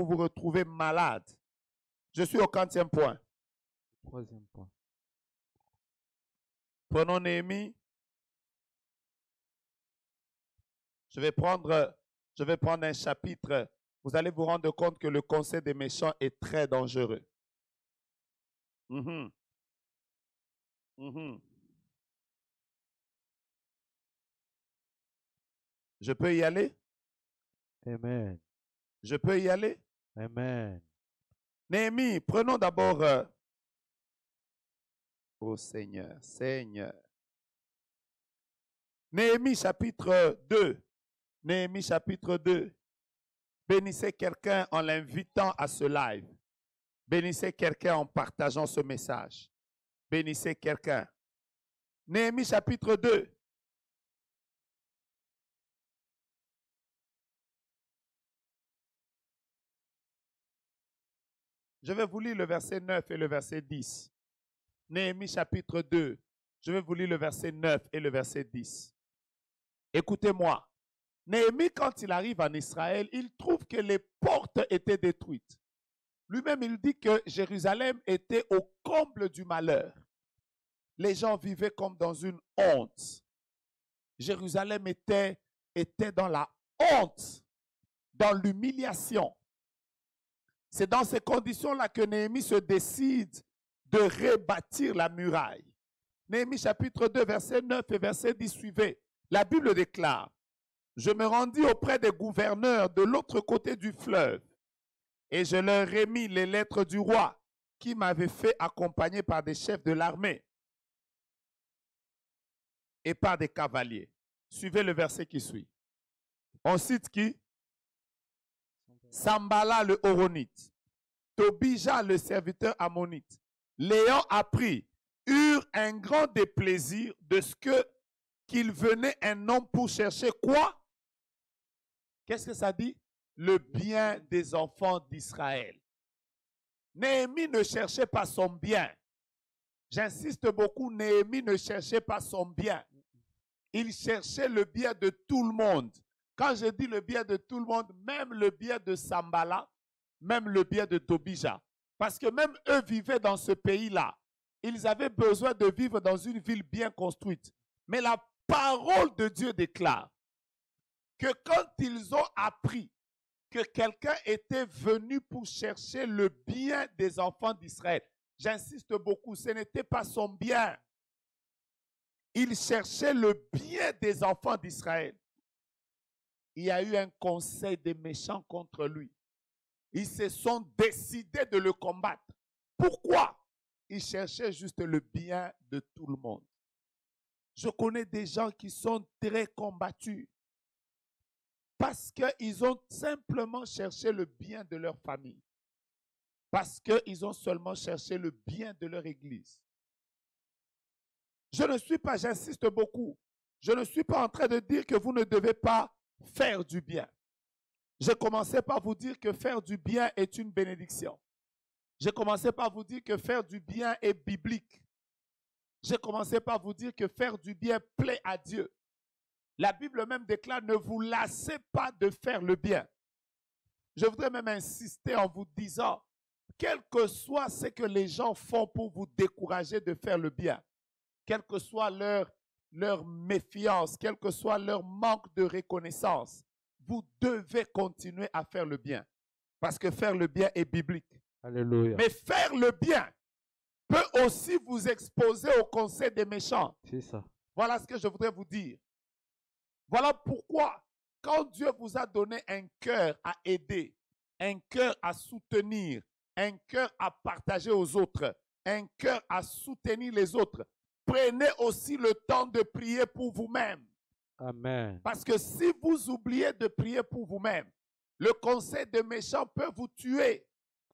vous retrouvez malade. Je suis au 40e point. 3e point. Prenons Néhémie. Je vais prendre un chapitre. Vous allez vous rendre compte que le conseil des méchants est très dangereux. Je peux y aller? Amen. Je peux y aller? Amen. Néhémie, prenons d'abord... Oh Seigneur, Seigneur. Néhémie chapitre 2. Néhémie chapitre 2. Bénissez quelqu'un en l'invitant à ce live. Bénissez quelqu'un en partageant ce message. Bénissez quelqu'un. Néhémie chapitre 2. Je vais vous lire le verset 9 et le verset 10. Néhémie chapitre 2. Je vais vous lire le verset 9 et le verset 10. Écoutez-moi. Néhémie, quand il arrive en Israël, il trouve que les portes étaient détruites. Lui-même, il dit que Jérusalem était au comble du malheur. Les gens vivaient comme dans une honte. Jérusalem était dans la honte, dans l'humiliation. C'est dans ces conditions-là que Néhémie se décide de rebâtir la muraille. Néhémie chapitre 2, verset 9 et verset 10, suivez. La Bible déclare: je me rendis auprès des gouverneurs de l'autre côté du fleuve et je leur remis les lettres du roi qui m'avait fait accompagner par des chefs de l'armée et par des cavaliers. Suivez le verset qui suit. On cite qui? Sambala le Horonite, Tobija le serviteur ammonite, l'ayant appris, eurent un grand déplaisir de ce qu'il venait un homme pour chercher quoi? Qu'est-ce que ça dit? Le bien des enfants d'Israël. Néhémie ne cherchait pas son bien. J'insiste beaucoup, Néhémie ne cherchait pas son bien. Il cherchait le bien de tout le monde. Quand je dis le bien de tout le monde, même le bien de Sambala, même le bien de Tobija. Parce que même eux vivaient dans ce pays-là. Ils avaient besoin de vivre dans une ville bien construite. Mais la parole de Dieu déclare que quand ils ont appris que quelqu'un était venu pour chercher le bien des enfants d'Israël, j'insiste beaucoup, ce n'était pas son bien. Il cherchait le bien des enfants d'Israël. Il y a eu un conseil des méchants contre lui. Ils se sont décidés de le combattre. Pourquoi? Ils cherchaient juste le bien de tout le monde. Je connais des gens qui sont très combattus parce qu'ils ont simplement cherché le bien de leur famille. Parce qu'ils ont seulement cherché le bien de leur église. Je ne suis pas, j'insiste beaucoup, je ne suis pas en train de dire que vous ne devez pas faire du bien. Je commençais par vous dire que faire du bien est une bénédiction. Je commençais par vous dire que faire du bien est biblique. Je commençais par vous dire que faire du bien plaît à Dieu. La Bible même déclare: ne vous lassez pas de faire le bien. Je voudrais même insister en vous disant, quel que soit ce que les gens font pour vous décourager de faire le bien, quelle que soit leur méfiance, quel que soit leur manque de reconnaissance, vous devez continuer à faire le bien. Parce que faire le bien est biblique. Alléluia. Mais faire le bien peut aussi vous exposer au conseil des méchants. C'est ça. Voilà ce que je voudrais vous dire. Voilà pourquoi, quand Dieu vous a donné un cœur à aider, un cœur à soutenir, un cœur à partager aux autres, un cœur à soutenir les autres, prenez aussi le temps de prier pour vous-même. Amen. Parce que si vous oubliez de prier pour vous-même, le conseil des méchants peut vous tuer.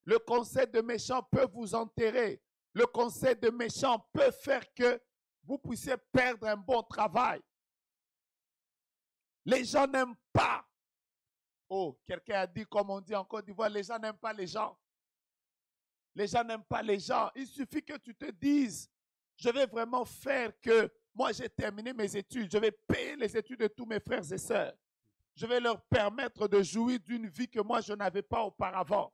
Le conseil des méchants peut vous enterrer. Le conseil des méchants peut faire que vous puissiez perdre un bon travail. Les gens n'aiment pas. Oh, quelqu'un a dit, comme on dit en Côte d'Ivoire, les gens n'aiment pas les gens. Les gens n'aiment pas les gens. Il suffit que tu te dises, Je vais vraiment faire que moi, j'ai terminé mes études. Je vais payer les études de tous mes frères et sœurs. Je vais leur permettre de jouir d'une vie que moi, je n'avais pas auparavant.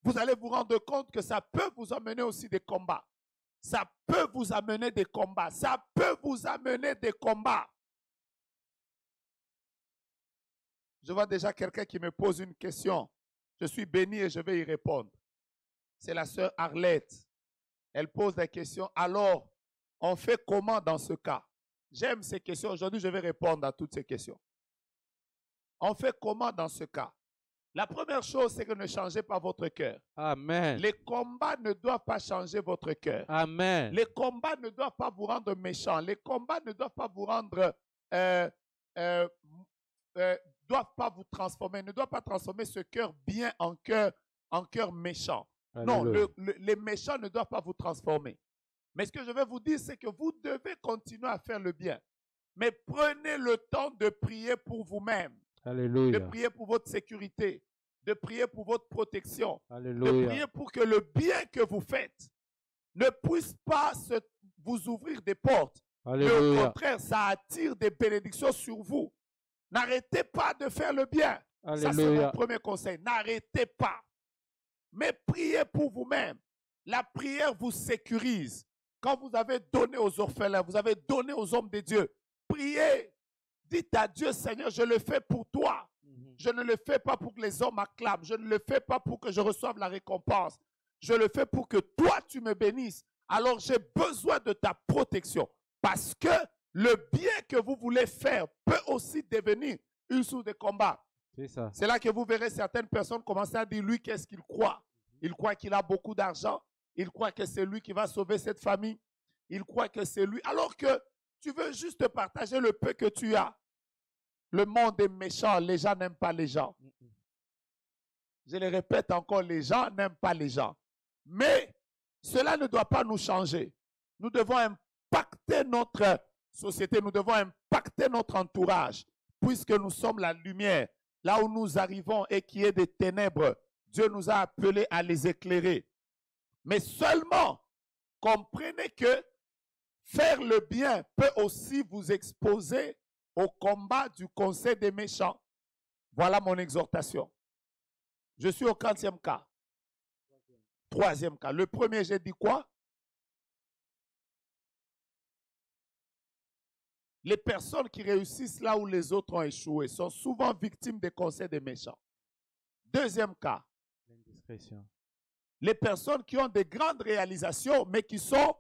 Vous allez vous rendre compte que ça peut vous amener aussi des combats. Ça peut vous amener des combats. Ça peut vous amener des combats. Je vois déjà quelqu'un qui me pose une question. Je suis béni et je vais y répondre. C'est la sœur Arlette. Elle pose la question. Alors, on fait comment dans ce cas? J'aime ces questions. Aujourd'hui, je vais répondre à toutes ces questions. On fait comment dans ce cas? La première chose, c'est que ne changez pas votre cœur. Amen. Les combats ne doivent pas changer votre cœur. Amen. Les combats ne doivent pas vous rendre méchant. Les combats ne doivent pas vous rendre, doivent pas vous transformer, ne doivent pas transformer ce cœur bien en cœur méchant. Alléluia. Non, les méchants ne doivent pas vous transformer. Mais ce que je vais vous dire, c'est que vous devez continuer à faire le bien. Mais prenez le temps de prier pour vous-même. Alléluia. De prier pour votre sécurité, de prier pour votre protection, Alléluia. de prier pour que le bien que vous faites ne puisse pas vous ouvrir des portes. Mais au Alléluia. contraire, ça attire des bénédictions sur vous. N'arrêtez pas de faire le bien. Ça, c'est mon Alléluia. premier conseil. N'arrêtez pas. Mais priez pour vous-même. La prière vous sécurise. Quand vous avez donné aux orphelins, vous avez donné aux hommes de Dieu, priez. Dites à Dieu, Seigneur, je le fais pour toi. Je ne le fais pas pour que les hommes acclament. Je ne le fais pas pour que je reçoive la récompense. Je le fais pour que toi, tu me bénisses. Alors, j'ai besoin de ta protection. Parce que le bien que vous voulez faire peut aussi devenir une source de combat. C'est ça. C'est là que vous verrez certaines personnes commencer à dire, lui, qu'est-ce qu'il croit? Il croit qu'il a beaucoup d'argent. Il croit que c'est lui qui va sauver cette famille. Il croit que c'est lui. Alors que tu veux juste partager le peu que tu as. Le monde est méchant. Les gens n'aiment pas les gens. Je le répète encore, les gens n'aiment pas les gens. Mais cela ne doit pas nous changer. Nous devons impacter notre société. Nous devons impacter notre entourage. Puisque nous sommes la lumière. Là où nous arrivons et qui est des ténèbres, Dieu nous a appelés à les éclairer. Mais seulement, comprenez que faire le bien peut aussi vous exposer au combat du conseil des méchants. Voilà mon exhortation. Je suis au 40e cas. 3e cas. Le premier, j'ai dit quoi? Les personnes qui réussissent là où les autres ont échoué sont souvent victimes des conseils des méchants. 2e cas. L'indiscrétion. Les personnes qui ont de grandes réalisations mais qui sont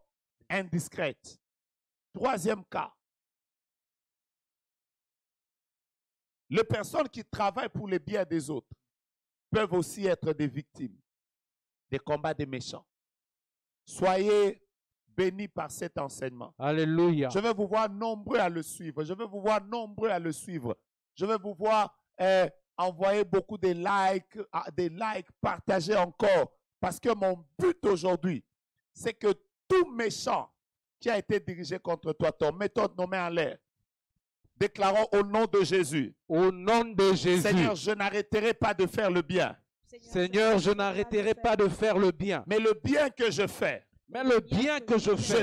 indiscrètes. 3e cas. Les personnes qui travaillent pour le bien des autres peuvent aussi être des victimes des combats des méchants. Soyez bénis par cet enseignement. Alléluia. Je vais vous voir nombreux à le suivre. Je vais vous voir nombreux à le suivre. Je vais vous voir envoyer beaucoup de likes, partager encore. Parce que mon but aujourd'hui, c'est que tout méchant qui a été dirigé contre toi, ton méthode nommée en l'air, déclarons au nom de Jésus. Au nom de Jésus. Seigneur, je n'arrêterai pas de faire le bien. Seigneur, je n'arrêterai pas de faire le bien. Mais le bien que je fais, Mais le bien que je fais,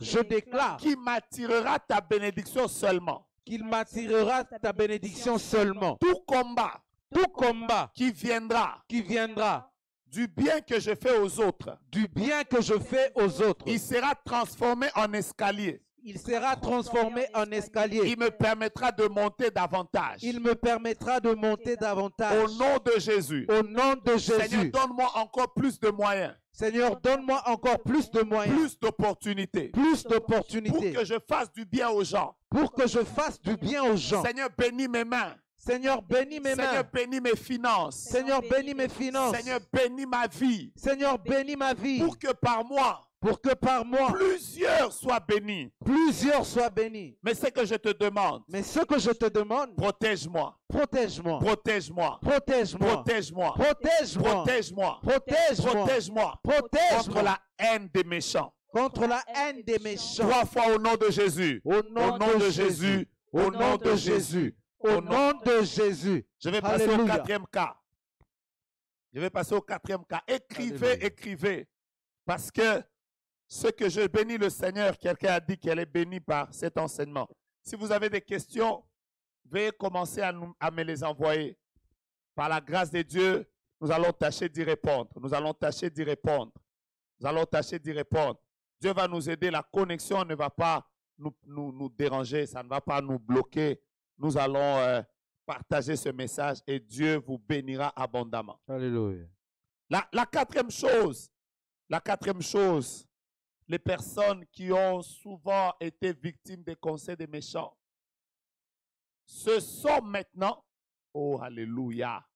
je déclare qu'il qui m'attirera ta bénédiction seulement. m'attirera ta bénédiction seulement. Tout combat Tout combat qui viendra qui viendra du bien que je fais aux autres, du bien que je fais aux autres, il sera transformé en escalier. il sera transformé en escalier. Il me permettra de monter davantage. Il me permettra de monter davantage. Au nom de Jésus. Au nom de Seigneur, Jésus. donne-moi encore plus de moyens, Seigneur, donne-moi encore plus de moyens, plus d'opportunités, plus pour d'opportunités, que je fasse du bien aux gens. pour que je fasse du bien aux gens. Seigneur, bénis mes mains. Seigneur, bénis mes Seigneur, mains. bénis mes finances. Seigneur, bénis mes finances. Seigneur, bénis ma vie. Seigneur, bénis ma vie. Pour que par moi, Pour que par moi, plusieurs soient bénis. plusieurs soient bénis. Mais ce que je te demande, Mais ce que je te demande, protège-moi. protège-moi. Protège-moi. Protège-moi. Protège-moi. Protège-moi. Protège-moi. Protège-moi. Protège-moi. Contre Protège-moi la haine des méchants. contre la haine des méchants. 3 fois au nom de Jésus. Au Au nom nom de Jésus. Au nom de Jésus. Au nom de Jésus. Je vais passer au Alléluia. 4e cas. Je vais passer au 4e cas. Écrivez, Alléluia. écrivez. Parce que Ce que je bénis le Seigneur, quelqu'un a dit qu'elle est bénie par cet enseignement. Si vous avez des questions, veuillez commencer à me les envoyer. Par la grâce de Dieu, nous allons tâcher d'y répondre. Nous allons tâcher d'y répondre. Nous allons tâcher d'y répondre. Dieu va nous aider. La connexion ne va pas nous déranger. Ça ne va pas nous bloquer. Nous allons partager ce message et Dieu vous bénira abondamment. Alléluia. La quatrième chose, les personnes qui ont souvent été victimes des conseils des méchants, ce sont maintenant, oh alléluia,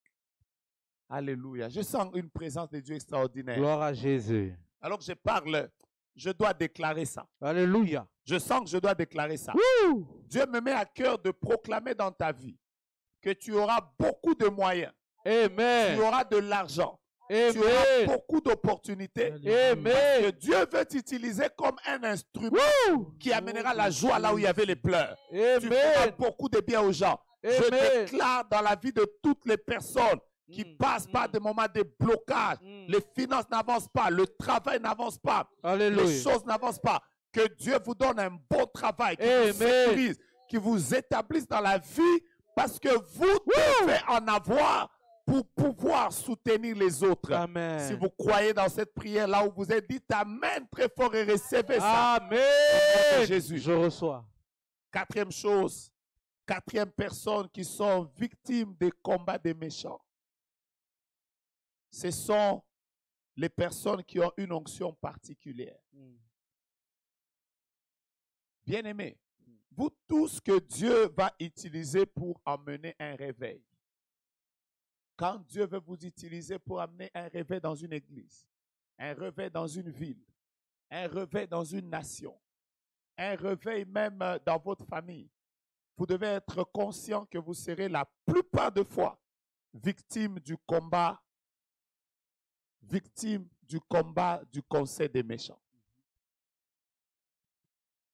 alléluia, je sens une présence de Dieu extraordinaire. Gloire à Jésus. Alors que je parle, je dois déclarer ça. Alléluia. Je sens que je dois déclarer ça. Woo! Dieu me met à cœur de proclamer dans ta vie que tu auras beaucoup de moyens. Amen. Tu auras de l'argent. Amen. Tu auras beaucoup d'opportunités. Amen. Parce que Dieu veut t'utiliser comme un instrument qui amènera la joie là où il y avait les pleurs. Amen. Tu feras beaucoup de bien aux gens. Je Amen. déclare dans la vie de toutes les personnes qui passent par des moments de blocage, les finances n'avancent pas, le travail n'avance pas, Alléluia. les choses n'avancent pas, que Dieu vous donne un bon travail, qui vous sécurise, qui vous établisse dans la vie, parce que vous devez en avoir pour pouvoir soutenir les autres. Amen. Si vous croyez dans cette prière là où vous êtes, dites Amen très fort et recevez ça. Amen. Jésus. Je reçois. Quatrième chose, quatrième personne qui sont victimes des combats des méchants. Ce sont les personnes qui ont une onction particulière. Bien-aimés, vous tous que Dieu va utiliser pour amener un réveil. Quand Dieu veut vous utiliser pour amener un réveil dans une église, un réveil dans une ville, un réveil dans une nation, un réveil même dans votre famille, vous devez être conscient que vous serez la plupart des fois victime du combat du conseil des méchants.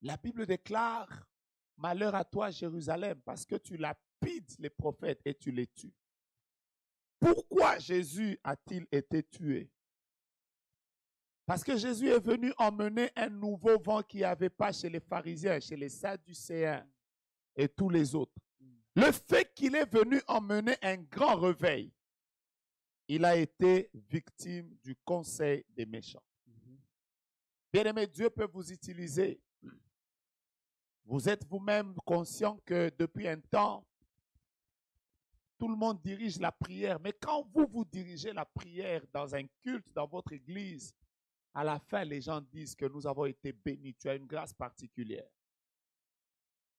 La Bible déclare, malheur à toi Jérusalem, parce que tu lapides les prophètes et tu les tues. Pourquoi Jésus a-t-il été tué? Parce que Jésus est venu emmener un nouveau vent qu'il n'y avait pas chez les pharisiens, chez les sadducéens et tous les autres. Le fait qu'il est venu emmener un grand réveil, il a été victime du conseil des méchants. Bien-aimé, Dieu peut vous utiliser. Vous êtes vous-même conscient que depuis un temps, tout le monde dirige la prière. Mais quand vous dirigez la prière dans un culte, dans votre église, à la fin, les gens disent que nous avons été bénis. Tu as une grâce particulière.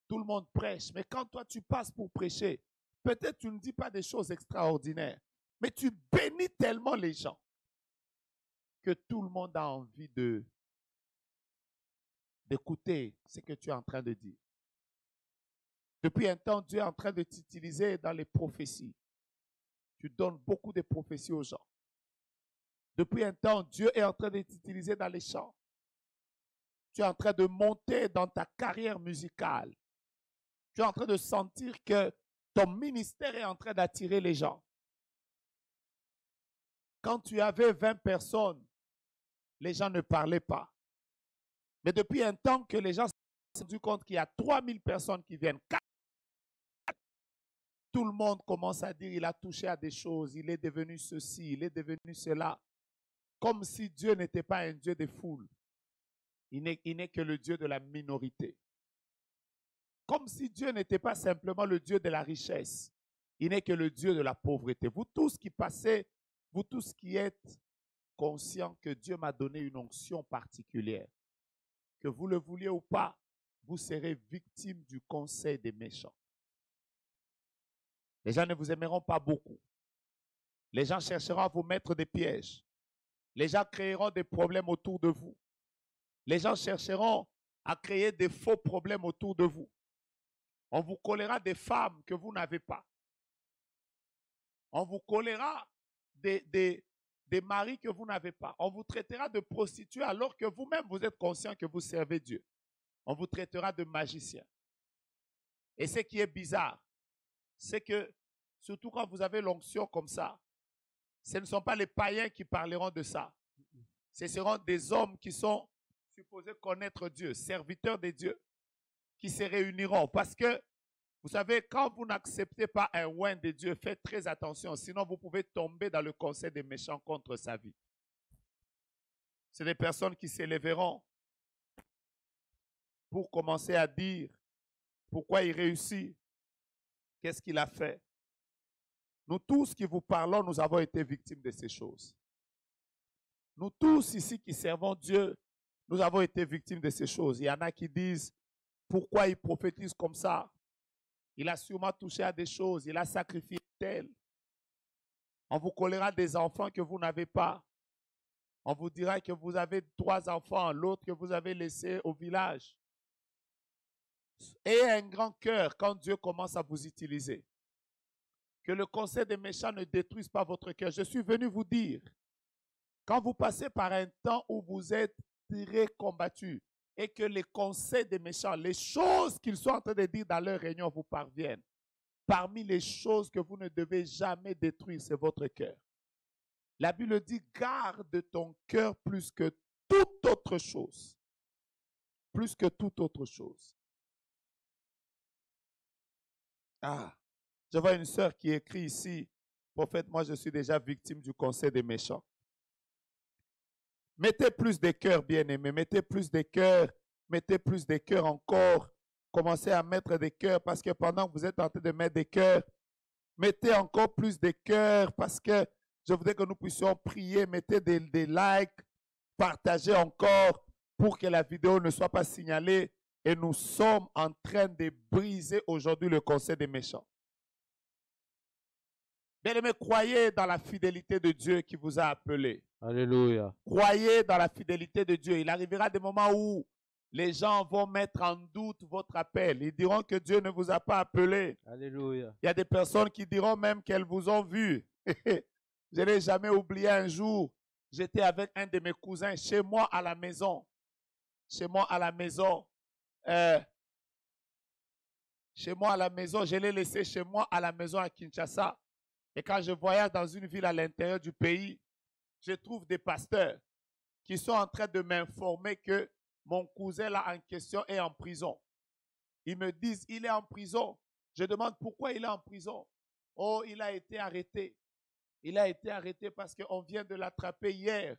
Tout le monde prêche. Mais quand toi, tu passes pour prêcher, peut-être tu ne dis pas des choses extraordinaires. Mais tu bénis tellement les gens que tout le monde a envie d'écouter ce que tu es en train de dire. Depuis un temps, Dieu est en train de t'utiliser dans les prophéties. Tu donnes beaucoup de prophéties aux gens. Depuis un temps, Dieu est en train de t'utiliser dans les chants. Tu es en train de monter dans ta carrière musicale. Tu es en train de sentir que ton ministère est en train d'attirer les gens. Quand tu avais 20 personnes, les gens ne parlaient pas. Mais depuis un temps que les gens se sont rendus compte qu'il y a 3000 personnes qui viennent, tout le monde commence à dire il a touché à des choses, il est devenu ceci, il est devenu cela. Comme si Dieu n'était pas un Dieu des foules. Il n'est que le Dieu de la minorité. Comme si Dieu n'était pas simplement le Dieu de la richesse. Il n'est que le Dieu de la pauvreté. Vous tous qui passez, vous tous qui êtes conscients que Dieu m'a donné une onction particulière, que vous le vouliez ou pas, vous serez victime du conseil des méchants. Les gens ne vous aimeront pas beaucoup. Les gens chercheront à vous mettre des pièges. Les gens créeront des problèmes autour de vous. Les gens chercheront à créer des faux problèmes autour de vous. On vous collera des femmes que vous n'avez pas. On vous collera des maris que vous n'avez pas. On vous traitera de prostituées alors que vous-même vous êtes conscient que vous servez Dieu. On vous traitera de magicien. Et ce qui est bizarre, c'est que, surtout quand vous avez l'onction comme ça, ce ne sont pas les païens qui parleront de ça. Ce seront des hommes qui sont supposés connaître Dieu, serviteurs de Dieu, qui se réuniront. Parce que, vous savez, quand vous n'acceptez pas un oint de Dieu, faites très attention, sinon vous pouvez tomber dans le conseil des méchants contre sa vie. C'est des personnes qui s'élèveront pour commencer à dire pourquoi il réussit, qu'est-ce qu'il a fait. Nous tous qui vous parlons, nous avons été victimes de ces choses. Nous tous ici qui servons Dieu, nous avons été victimes de ces choses. Il y en a qui disent, pourquoi il prophétise comme ça? Il a sûrement touché à des choses, il a sacrifié tel. On vous collera des enfants que vous n'avez pas. On vous dira que vous avez 3 enfants, l'autre que vous avez laissé au village. Ayez un grand cœur quand Dieu commence à vous utiliser. Que le conseil des méchants ne détruise pas votre cœur. Je suis venu vous dire, quand vous passez par un temps où vous êtes très combattu et que les conseils des méchants, les choses qu'ils sont en train de dire dans leur réunion vous parviennent, parmi les choses que vous ne devez jamais détruire, c'est votre cœur. La Bible dit, garde ton cœur plus que toute autre chose. Plus que toute autre chose. Ah, je vois une sœur qui écrit ici, prophète, moi je suis déjà victime du conseil des méchants. Mettez plus de cœur, bien-aimés, mettez plus de cœur encore. Commencez à mettre des cœurs parce que pendant que vous êtes en train de mettre des cœurs, mettez encore plus de cœurs parce que je voudrais que nous puissions prier, mettez des likes, partagez encore pour que la vidéo ne soit pas signalée. Et nous sommes en train de briser aujourd'hui le conseil des méchants. Bien-aimés, croyez dans la fidélité de Dieu qui vous a appelé. Alléluia. Croyez dans la fidélité de Dieu. Il arrivera des moments où les gens vont mettre en doute votre appel. Ils diront que Dieu ne vous a pas appelé. Alléluia. Il y a des personnes qui diront même qu'elles vous ont vu. Je n'ai jamais oublié un jour, j'étais avec un de mes cousins chez moi à la maison. Chez moi à la maison. Je l'ai laissé chez moi à la maison à Kinshasa. Et quand je voyage dans une ville à l'intérieur du pays, je trouve des pasteurs qui sont en train de m'informer que mon cousin là en question est en prison. Ils me disent, il est en prison. Je demande pourquoi il est en prison. Oh, il a été arrêté. Il a été arrêté parce qu'on vient de l'attraper hier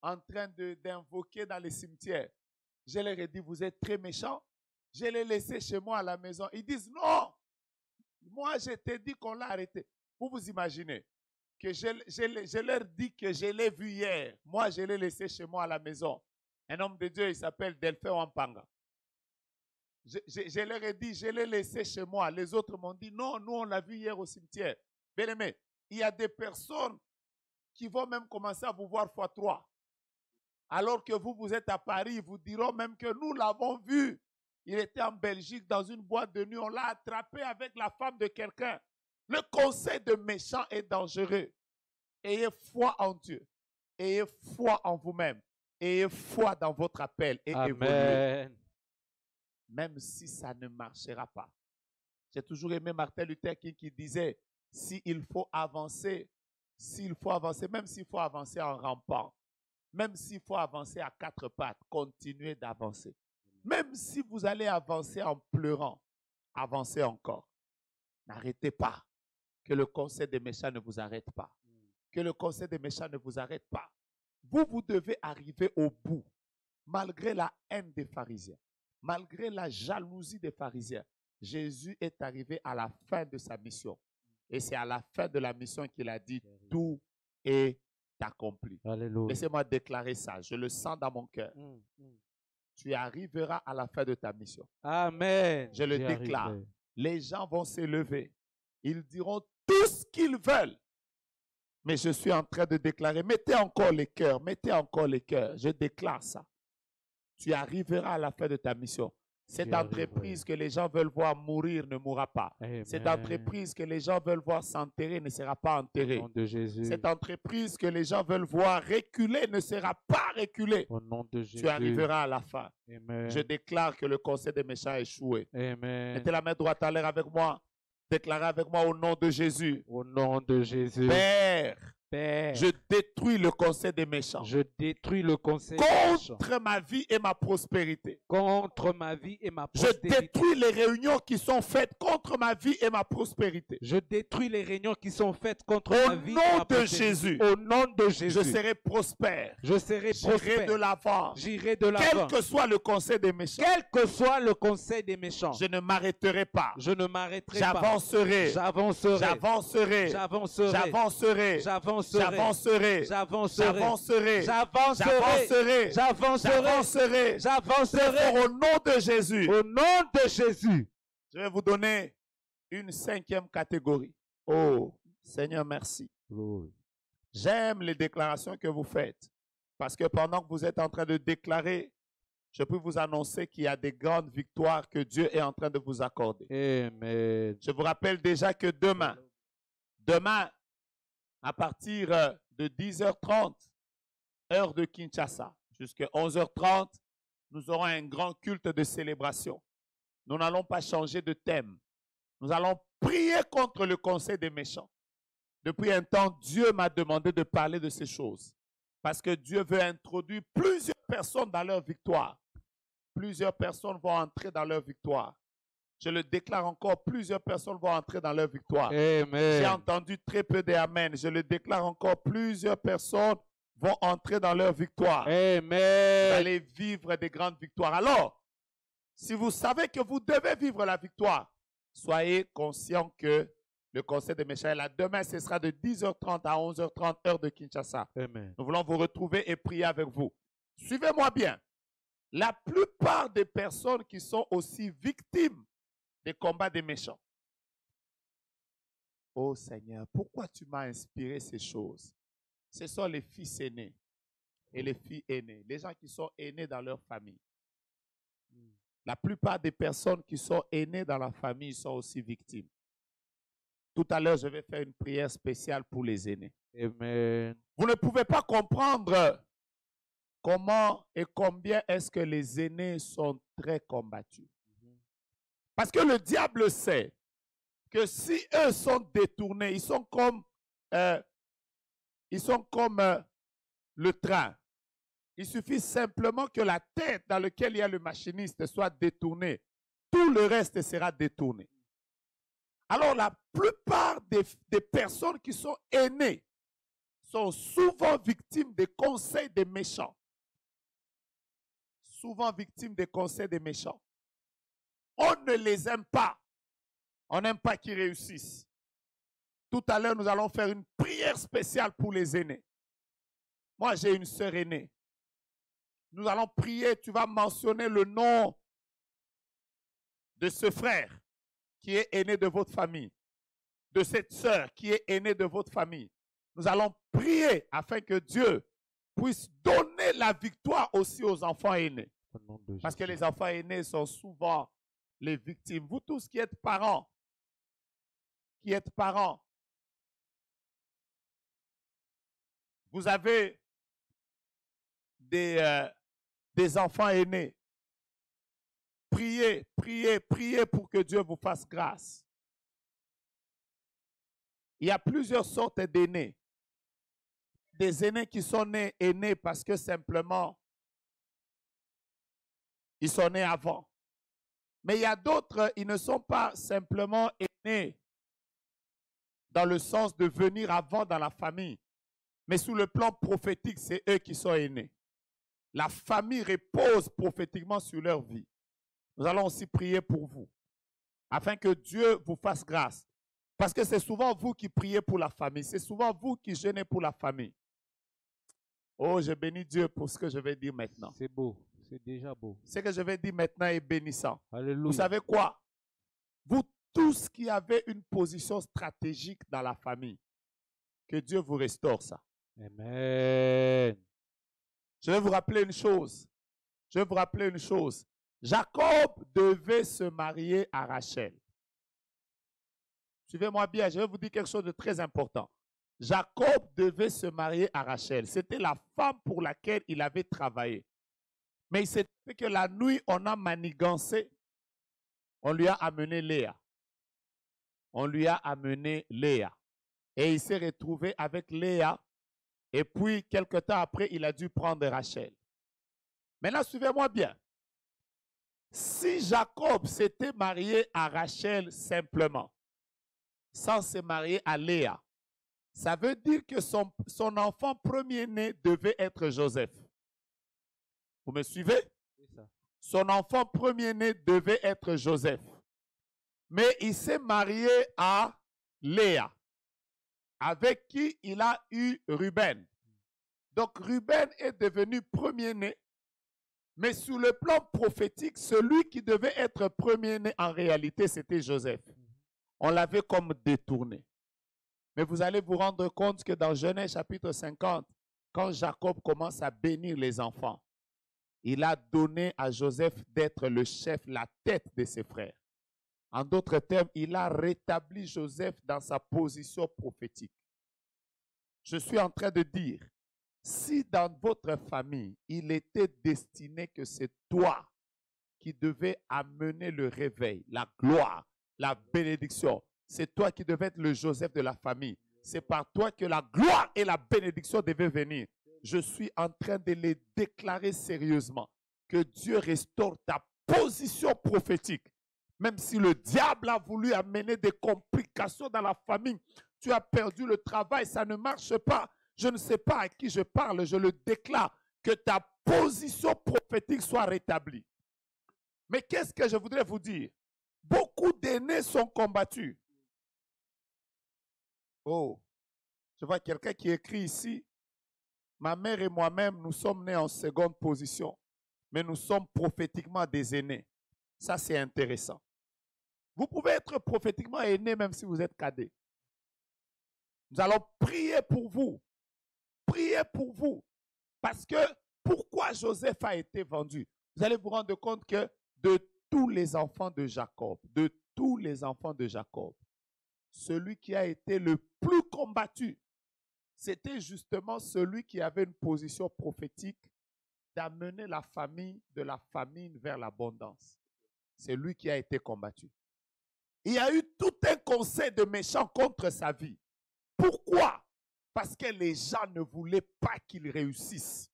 en train d'invoquer dans les cimetières. Je leur ai dit, vous êtes très méchants. Je l'ai laissé chez moi à la maison. Ils disent, non, moi je t'ai dit qu'on l'a arrêté. Vous vous imaginez que je leur dis que je l'ai vu hier. Moi, je l'ai laissé chez moi à la maison. Un homme de Dieu, il s'appelle Delphin Wampanga. Je leur ai dit, je l'ai laissé chez moi. Les autres m'ont dit, non, nous on l'a vu hier au cimetière. Bien aimé, il y a des personnes qui vont même commencer à vous voir x3. Alors que vous êtes à Paris, ils vous diront même que nous l'avons vu. Il était en Belgique dans une boîte de nuit. On l'a attrapé avec la femme de quelqu'un. Le conseil de méchants est dangereux. Ayez foi en Dieu. Ayez foi en vous-même. Ayez foi dans votre appel et évoluez. Même si ça ne marchera pas. J'ai toujours aimé Martin Luther King qui disait, s'il faut avancer, même s'il faut avancer en rampant, même s'il faut avancer à 4 pattes, continuez d'avancer. Même si vous allez avancer en pleurant, avancez encore. N'arrêtez pas. Que le conseil des méchants ne vous arrête pas. Que le conseil des méchants ne vous arrête pas. Vous devez arriver au bout. Malgré la haine des pharisiens, malgré la jalousie des pharisiens, Jésus est arrivé à la fin de sa mission. Et c'est à la fin de la mission qu'il a dit, tout est accompli. Laissez-moi déclarer ça. Je le sens dans mon cœur. Tu arriveras à la fin de ta mission. Amen. Je le déclare. Les gens vont s'élever. Ils diront tout ce qu'ils veulent. Mais je suis en train de déclarer, mettez encore les cœurs, mettez encore les cœurs. Je déclare ça. Tu arriveras à la fin de ta mission. Cette entreprise que les gens veulent voir mourir ne mourra pas. Amen. Cette entreprise que les gens veulent voir s'enterrer ne sera pas enterrée. Au nom de Jésus. Cette entreprise que les gens veulent voir reculer ne sera pas reculée. Au nom de Jésus. Tu arriveras à la fin. Amen. Je déclare que le conseil des méchants a échoué. Amen. Mettez la main droite à l'air avec moi. Déclarez avec moi au nom de Jésus. Au nom de Jésus. Père, Père, je détruis le conseil des méchants je détruis le conseil des méchants contre ma vie et ma prospérité. contre ma vie et ma Je prospérité. détruis les réunions qui sont faites contre ma vie et ma prospérité. Je détruis les réunions qui sont faites contre Au ma vie et nom ma de prospérité. Jésus, Au nom de Jésus, je serai prospère. je serai J'irai prospère. de l'avant. J'irai de Quel l'avant. que soit le conseil des méchants, Quel que soit le conseil des méchants, je ne m'arrêterai pas. je ne m'arrêterai pas. J'avancerai. J'avancerai. J'avancerai. J'avancerai. J'avancerai. J'avancerai. J'avancerai. J'avancerai. J'avancerai. J'avancerai. J'avancerai. J'avancerai. J'avancerai. J'avancerai. Au nom de Jésus. Au nom de Jésus. Je vais vous donner une 5e catégorie. Oh, Seigneur, merci. J'aime les déclarations que vous faites. Parce que pendant que vous êtes en train de déclarer, je peux vous annoncer qu'il y a des grandes victoires que Dieu est en train de vous accorder. Amen. Je vous rappelle déjà que demain, à partir de 10h30, heure de Kinshasa, jusqu'à 11h30, nous aurons un grand culte de célébration. Nous n'allons pas changer de thème. Nous allons prier contre le conseil des méchants. Depuis un temps, Dieu m'a demandé de parler de ces choses. Parce que Dieu veut introduire plusieurs personnes dans leur victoire. Plusieurs personnes vont entrer dans leur victoire. Je le déclare encore, plusieurs personnes vont entrer dans leur victoire. Amen. J'ai entendu très peu d'amen. Je le déclare encore, plusieurs personnes vont entrer dans leur victoire. Amen. Vous allez vivre des grandes victoires. Alors, si vous savez que vous devez vivre la victoire, soyez conscient que le conseil des méchants est là. Demain, ce sera de 10h30 à 11h30, heure de Kinshasa. Amen. Nous voulons vous retrouver et prier avec vous. Suivez-moi bien. La plupart des personnes qui sont aussi victimes des combats des méchants. Oh Seigneur, pourquoi tu m'as inspiré ces choses? Ce sont les fils aînés et les filles aînées, les gens qui sont aînés dans leur famille. La plupart des personnes qui sont aînées dans la famille sont aussi victimes. Tout à l'heure, je vais faire une prière spéciale pour les aînés. Amen. Vous ne pouvez pas comprendre comment et combien est-ce que les aînés sont très combattus. Parce que le diable sait que si eux sont détournés, ils sont comme le train. Il suffit simplement que la tête dans laquelle il y a le machiniste soit détournée. Tout le reste sera détourné. Alors la plupart des personnes qui sont aînées sont souvent victimes des conseils des méchants. Souvent victimes des conseils des méchants. On ne les aime pas. On n'aime pas qu'ils réussissent. Tout à l'heure, nous allons faire une prière spéciale pour les aînés. Moi, j'ai une sœur aînée. Nous allons prier. Tu vas mentionner le nom de ce frère qui est aîné de votre famille, de cette sœur qui est aînée de votre famille. Nous allons prier afin que Dieu puisse donner la victoire aussi aux enfants aînés. Parce que les enfants aînés sont souvent les victimes. Vous tous qui êtes parents, vous avez des enfants aînés. Priez, priez, priez pour que Dieu vous fasse grâce. Il y a plusieurs sortes d'aînés. Des aînés qui sont nés aînés parce que simplement, ils sont nés avant. Mais il y a d'autres, ils ne sont pas simplement aînés dans le sens de venir avant dans la famille. Mais sous le plan prophétique, c'est eux qui sont aînés. La famille repose prophétiquement sur leur vie. Nous allons aussi prier pour vous, afin que Dieu vous fasse grâce. Parce que c'est souvent vous qui priez pour la famille. C'est souvent vous qui jeûnez pour la famille. Oh, je bénis Dieu pour ce que je vais dire maintenant. C'est beau. C'est déjà beau. Ce que je vais dire maintenant est bénissant. Alléluia. Vous savez quoi? Vous tous qui avez une position stratégique dans la famille, que Dieu vous restaure ça. Amen. Je vais vous rappeler une chose. Jacob devait se marier à Rachel. Suivez-moi bien, je vais vous dire quelque chose de très important. Jacob devait se marier à Rachel. C'était la femme pour laquelle il avait travaillé. Mais il s'est fait que la nuit, on a manigancé. On lui a amené Léa. Et il s'est retrouvé avec Léa. Et puis, quelque temps après, il a dû prendre Rachel. Maintenant, suivez-moi bien. Si Jacob s'était marié à Rachel simplement, sans se marier à Léa, ça veut dire que son enfant premier-né devait être Joseph. Vous me suivez? Son enfant premier-né devait être Joseph. Mais il s'est marié à Léa, avec qui il a eu Ruben. Donc Ruben est devenu premier-né. Mais sur le plan prophétique, celui qui devait être premier-né, en réalité, c'était Joseph. On l'avait comme détourné. Mais vous allez vous rendre compte que dans Genèse chapitre 50, quand Jacob commence à bénir les enfants, il a donné à Joseph d'être le chef, la tête de ses frères. En d'autres termes, il a rétabli Joseph dans sa position prophétique. Je suis en train de dire, si dans votre famille, il était destiné que c'est toi qui devais amener le réveil, la gloire, la bénédiction, c'est toi qui devais être le Joseph de la famille. C'est par toi que la gloire et la bénédiction devaient venir. Je suis en train de les déclarer sérieusement. Que Dieu restaure ta position prophétique. Même si le diable a voulu amener des complications dans la famille, tu as perdu le travail, ça ne marche pas. Je ne sais pas à qui je parle, je le déclare, que ta position prophétique soit rétablie. Mais qu'est-ce que je voudrais vous dire? Beaucoup d'aînés sont combattus. Oh, je vois quelqu'un qui écrit ici, ma mère et moi-même, nous sommes nés en seconde position, mais nous sommes prophétiquement des aînés. Ça, c'est intéressant. Vous pouvez être prophétiquement aîné même si vous êtes cadet. Nous allons prier pour vous. Priez pour vous. Parce que pourquoi Joseph a été vendu? Vous allez vous rendre compte que de tous les enfants de Jacob, celui qui a été le plus combattu, c'était justement celui qui avait une position prophétique d'amener la famille de la famine vers l'abondance. C'est lui qui a été combattu. Il y a eu tout un conseil de méchants contre sa vie. Pourquoi? Parce que les gens ne voulaient pas qu'il réussisse.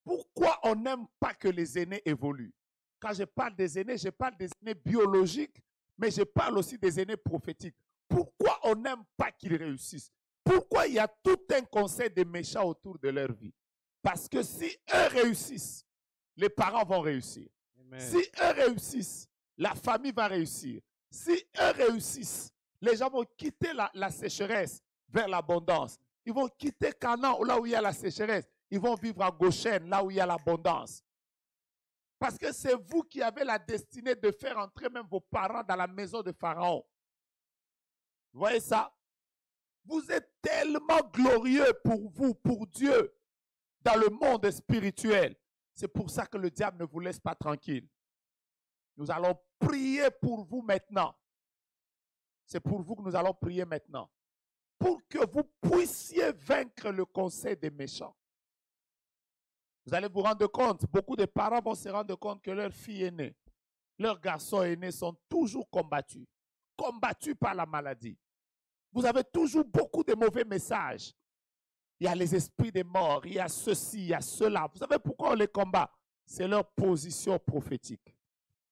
Pourquoi on n'aime pas que les aînés évoluent? Quand je parle des aînés, je parle des aînés biologiques, mais je parle aussi des aînés prophétiques. Pourquoi on n'aime pas qu'ils réussissent? Pourquoi il y a tout un conseil de méchants autour de leur vie? Parce que si eux réussissent, les parents vont réussir. Amen. Si eux réussissent, la famille va réussir. Si eux réussissent, les gens vont quitter la sécheresse vers l'abondance. Ils vont quitter Canaan, là où il y a la sécheresse. Ils vont vivre à Goshen, là où il y a l'abondance. Parce que c'est vous qui avez la destinée de faire entrer même vos parents dans la maison de Pharaon. Vous voyez ça? Vous êtes tellement glorieux pour vous, pour Dieu, dans le monde spirituel. C'est pour ça que le diable ne vous laisse pas tranquille. Nous allons prier pour vous maintenant. C'est pour vous que nous allons prier maintenant. Pour que vous puissiez vaincre le conseil des méchants. Vous allez vous rendre compte, beaucoup de parents vont se rendre compte que leur fille aînée, leurs garçons aînés sont toujours combattus. Combattus par la maladie. Vous avez toujours beaucoup de mauvais messages. Il y a les esprits des morts, il y a ceci, il y a cela. Vous savez pourquoi on les combat? C'est leur position prophétique.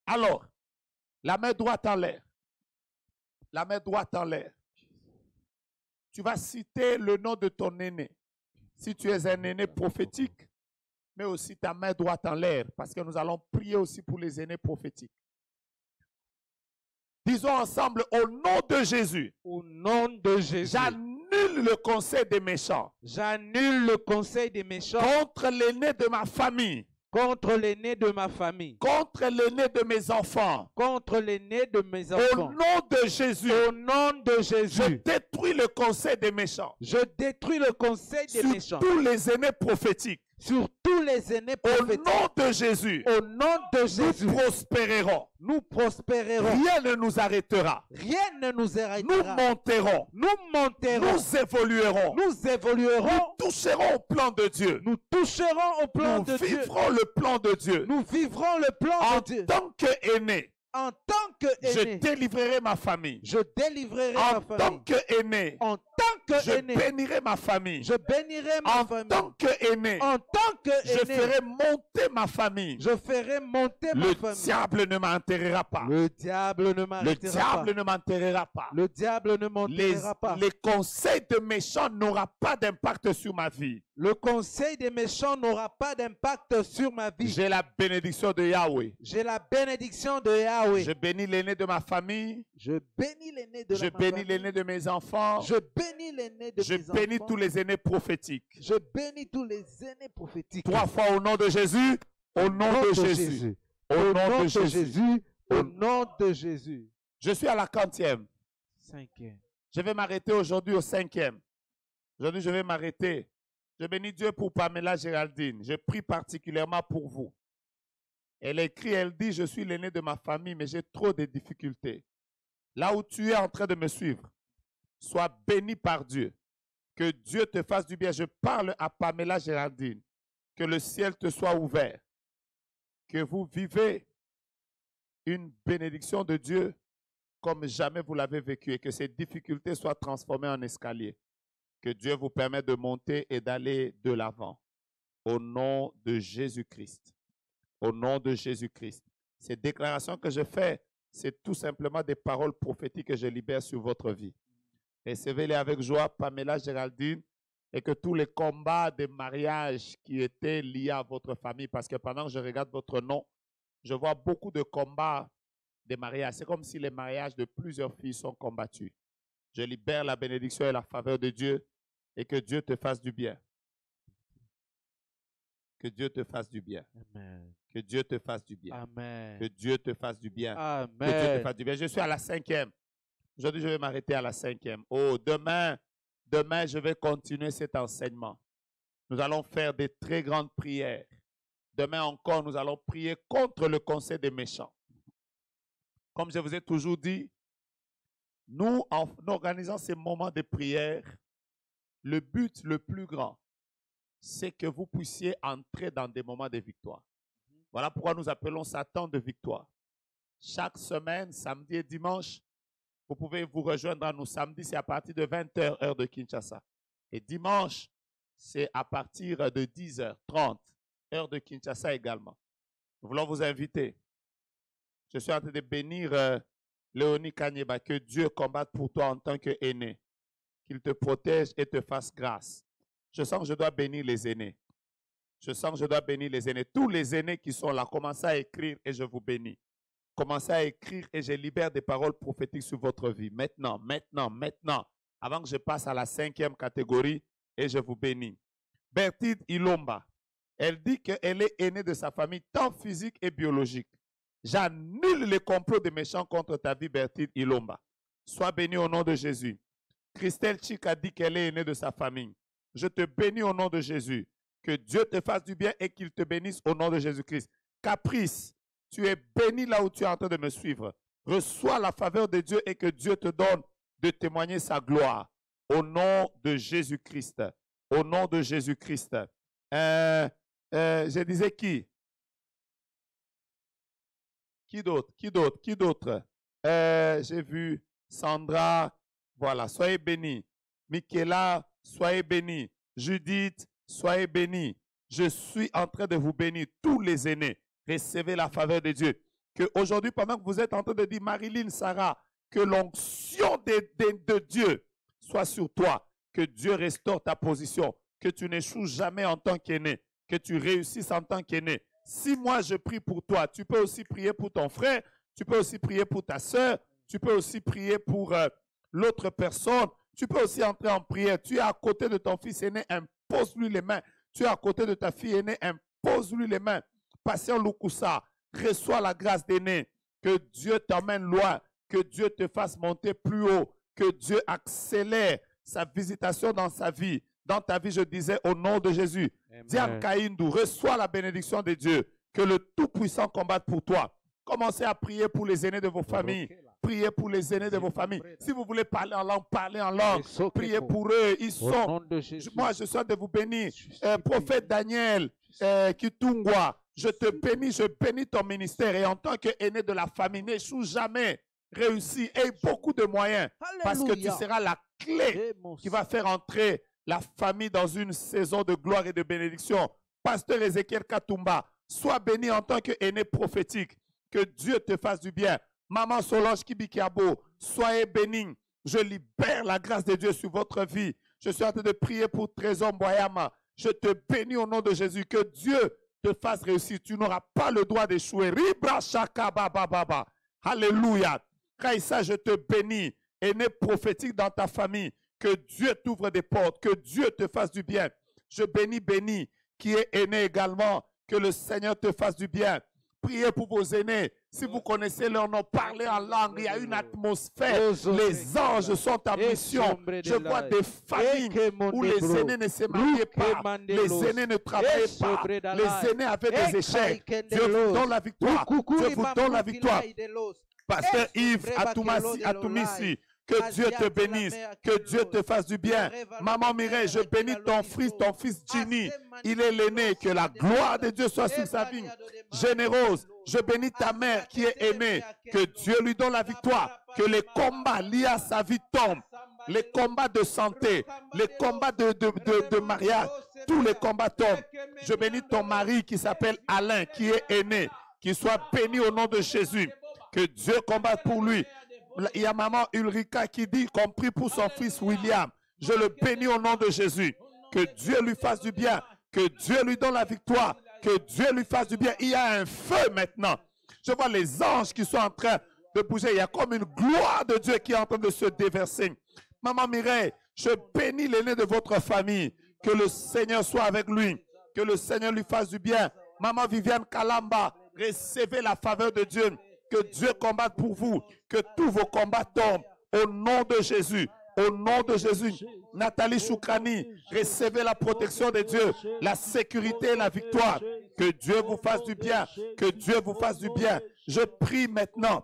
Alors, la main droite en l'air. La main droite en l'air. Tu vas citer le nom de ton aîné. Si tu es un aîné prophétique, mais aussi ta main droite en l'air, parce que nous allons prier aussi pour les aînés prophétiques. Disons ensemble, au nom de Jésus. Au nom de Jésus. J'annule le conseil des méchants. J'annule le conseil des méchants. Contre l'aîné de ma famille. Contre l'aîné de ma famille. Contre l'aîné de mes enfants. Contre l'aîné de mes enfants. Au nom de Jésus. Au nom de Jésus. Je détruis le conseil des méchants. Je détruis le conseil des méchants. Sur tous les aînés prophétiques. Sur tous les aînés prophétiques. Au nom de Jésus. Au nom de Jésus. Nous prospérerons. Nous prospérerons. Rien ne nous arrêtera. Rien ne nous arrêtera. Nous monterons. Nous monterons. Nous évoluerons. Nous évoluerons. Nous toucherons au plan de Dieu. Nous toucherons au plan de Dieu. Nous vivrons le plan de Dieu. Nous vivrons le plan de Dieu. En tant qu'aînés. En tant qu'aîné, je délivrerai ma famille. je délivrerai En ma tant famille. qu'aîné, En tant je qu'aîné, bénirai ma famille. je bénirai ma En famille. tant qu'aîné, En tant je qu'aîné, ferai monter ma famille. je ferai monter ma Le famille. diable ne m'enterrera pas. Le diable ne Le m'arrêtera diable pas. ne m'enterrera pas. Le diable ne m'enterrera pas. Les conseils de méchants n'auront pas d'impact sur ma vie. Le conseil des méchants n'aura pas d'impact sur ma vie. J'ai la bénédiction de Yahweh. J'ai la bénédiction de Yahweh. Je bénis l'aîné de ma famille. Je bénis l'aîné de Je ma bénis famille. l'aîné de mes enfants. Je bénis l'aîné de Je mes bénis enfants. tous les aînés prophétiques. Je bénis tous les aînés prophétiques. 3 fois au nom de Jésus. Au nom de Jésus. Au nom de Jésus. Au nom de Jésus. Je suis à la 40e. 5e. Je vais m'arrêter aujourd'hui au 5e. Aujourd'hui, je vais m'arrêter. Je bénis Dieu pour Pamela Géraldine. Je prie particulièrement pour vous. Elle écrit, elle dit, je suis l'aîné de ma famille, mais j'ai trop de difficultés. Là où tu es en train de me suivre, sois béni par Dieu. Que Dieu te fasse du bien. Je parle à Pamela Géraldine. Que le ciel te soit ouvert. Que vous vivez une bénédiction de Dieu comme jamais vous l'avez vécu et que ces difficultés soient transformées en escalier. Que Dieu vous permette de monter et d'aller de l'avant. Au nom de Jésus-Christ. Au nom de Jésus-Christ. Ces déclarations que je fais, c'est tout simplement des paroles prophétiques que je libère sur votre vie. Recevez-les avec joie, Pamela Géraldine, et que tous les combats de mariage qui étaient liés à votre famille, parce que pendant que je regarde votre nom, je vois beaucoup de combats de mariage. C'est comme si les mariages de plusieurs filles sont combattus. Je libère la bénédiction et la faveur de Dieu et que Dieu te fasse du bien. Que Dieu te fasse du bien. Amen. Que Dieu te fasse du bien. Amen. Que Dieu te fasse du bien. Amen. Que Dieu te fasse du bien. Je suis à la 5e. Aujourd'hui, je vais m'arrêter à la 5e. Oh, demain, je vais continuer cet enseignement. Nous allons faire des très grandes prières. Demain encore, nous allons prier contre le conseil des méchants. Comme je vous ai toujours dit, nous, en organisant ces moments de prière, le but le plus grand, c'est que vous puissiez entrer dans des moments de victoire. Voilà pourquoi nous appelons ça temps de victoire. Chaque semaine, samedi et dimanche, vous pouvez vous rejoindre à nous. Samedi, c'est à partir de 20h, heure de Kinshasa. Et dimanche, c'est à partir de 10h30, heure de Kinshasa également. Nous voulons vous inviter. Je suis en train de bénir Léonie Kanyeba, que Dieu combatte pour toi en tant qu'aîné, qu'il te protège et te fasse grâce. Je sens que je dois bénir les aînés. Je sens que je dois bénir les aînés. Tous les aînés qui sont là, commencez à écrire et je vous bénis. Commencez à écrire et je libère des paroles prophétiques sur votre vie. Maintenant, avant que je passe à la 5e catégorie et je vous bénis. Bertide Ilomba, elle dit qu'elle est aînée de sa famille, tant physique et biologique. J'annule les complots des méchants contre ta vie, Bertide Ilomba. Sois bénie au nom de Jésus. Christelle Chika dit qu'elle est aînée de sa famille. Je te bénis au nom de Jésus. Que Dieu te fasse du bien et qu'il te bénisse au nom de Jésus-Christ. Caprice, tu es béni là où tu es en train de me suivre. Reçois la faveur de Dieu et que Dieu te donne de témoigner sa gloire. Au nom de Jésus-Christ. Au nom de Jésus-Christ. Je disais qui? Qui d'autre? J'ai vu Sandra. Voilà, soyez bénis. Michaela, soyez bénis. Judith, soyez bénis. Je suis en train de vous bénir. Tous les aînés, recevez la faveur de Dieu. Que aujourd'hui, pendant que vous êtes en train de dire, Marilyn, Sarah, que l'onction de Dieu soit sur toi. Que Dieu restaure ta position. Que tu n'échoues jamais en tant qu'aîné. Que tu réussisses en tant qu'aîné. Si moi je prie pour toi, tu peux aussi prier pour ton frère. Tu peux aussi prier pour ta soeur. Tu peux aussi prier pour l'autre personne. Tu peux aussi entrer en prière. Tu es à côté de ton fils aîné, impose-lui les mains. Tu es à côté de ta fille aînée, impose-lui les mains. Patient Lukusa, reçois la grâce d'aîné. Que Dieu t'emmène loin. Que Dieu te fasse monter plus haut. Que Dieu accélère sa visitation dans sa vie. Dans ta vie, je disais au nom de Jésus. Diane Kaindou, reçois la bénédiction de Dieu. Que le Tout-Puissant combatte pour toi. Commencez à prier pour les aînés de vos familles. Priez pour les aînés de vos familles. Si vous voulez parler en langue, parlez en langue. Priez pour eux. Ils sont. Moi, je suis de vous bénir. Prophète Daniel Kitungwa, Je te bénis, je bénis ton ministère. Et en tant qu'aîné de la famille, n'échoue jamais. Réussis. Aie beaucoup de moyens. Parce que tu seras la clé qui va faire entrer la famille dans une saison de gloire et de bénédiction. Pasteur Ézéchiel Katumba, sois béni en tant qu'aîné prophétique. Que Dieu te fasse du bien. Maman Solange Kibikiabo, soyez bénis. Je libère la grâce de Dieu sur votre vie. Je suis en train de prier pour Trésor Boyama. Je te bénis au nom de Jésus. Que Dieu te fasse réussir. Tu n'auras pas le droit d'échouer. Ribra shaka baba baba. Alléluia. Kaïsa, je te bénis. Aîné prophétique dans ta famille. Que Dieu t'ouvre des portes. Que Dieu te fasse du bien. Je bénis, qui est aîné également. Que le Seigneur te fasse du bien. Priez pour vos aînés. Si vous connaissez leur nom, parlez en langue. Il y a une atmosphère. Les anges sont en mission. Je vois des familles où les aînés ne se mariaient pas. Les aînés ne travaillaient pas. Les aînés avaient des échecs. Dieu vous donne la victoire. Dieu vous donne la victoire. Pasteur Yves Atoumisi, que Dieu te bénisse, que Dieu te fasse du bien. Maman Mireille, je bénis ton fils Ginny. Il est l'aîné, que la gloire de Dieu soit sur sa vie. Généreuse, je bénis ta mère qui est aînée, que Dieu lui donne la victoire, que les combats liés à sa vie tombent. Les combats de santé, les combats de mariage, tous les combats tombent. Je bénis ton mari qui s'appelle Alain, qui est aîné, qu'il soit béni au nom de Jésus. Que Dieu combatte pour lui. Il y a maman Ulrika qui dit qu'on prie pour son fils William. Je le bénis au nom de Jésus. Que Dieu lui fasse du bien. Que Dieu lui donne la victoire. Que Dieu lui fasse du bien. Il y a un feu maintenant. Je vois les anges qui sont en train de bouger. Il y a comme une gloire de Dieu qui est en train de se déverser. Maman Mireille, je bénis l'aîné de votre famille. Que le Seigneur soit avec lui. Que le Seigneur lui fasse du bien. Maman Viviane Kalamba, recevez la faveur de Dieu. Que Dieu combatte pour vous. Que tous vos combats tombent. Au nom de Jésus. Au nom de Jésus. Nathalie Choukrani, recevez la protection de Dieu. La sécurité et la victoire. Que Dieu vous fasse du bien. Que Dieu vous fasse du bien. Je prie maintenant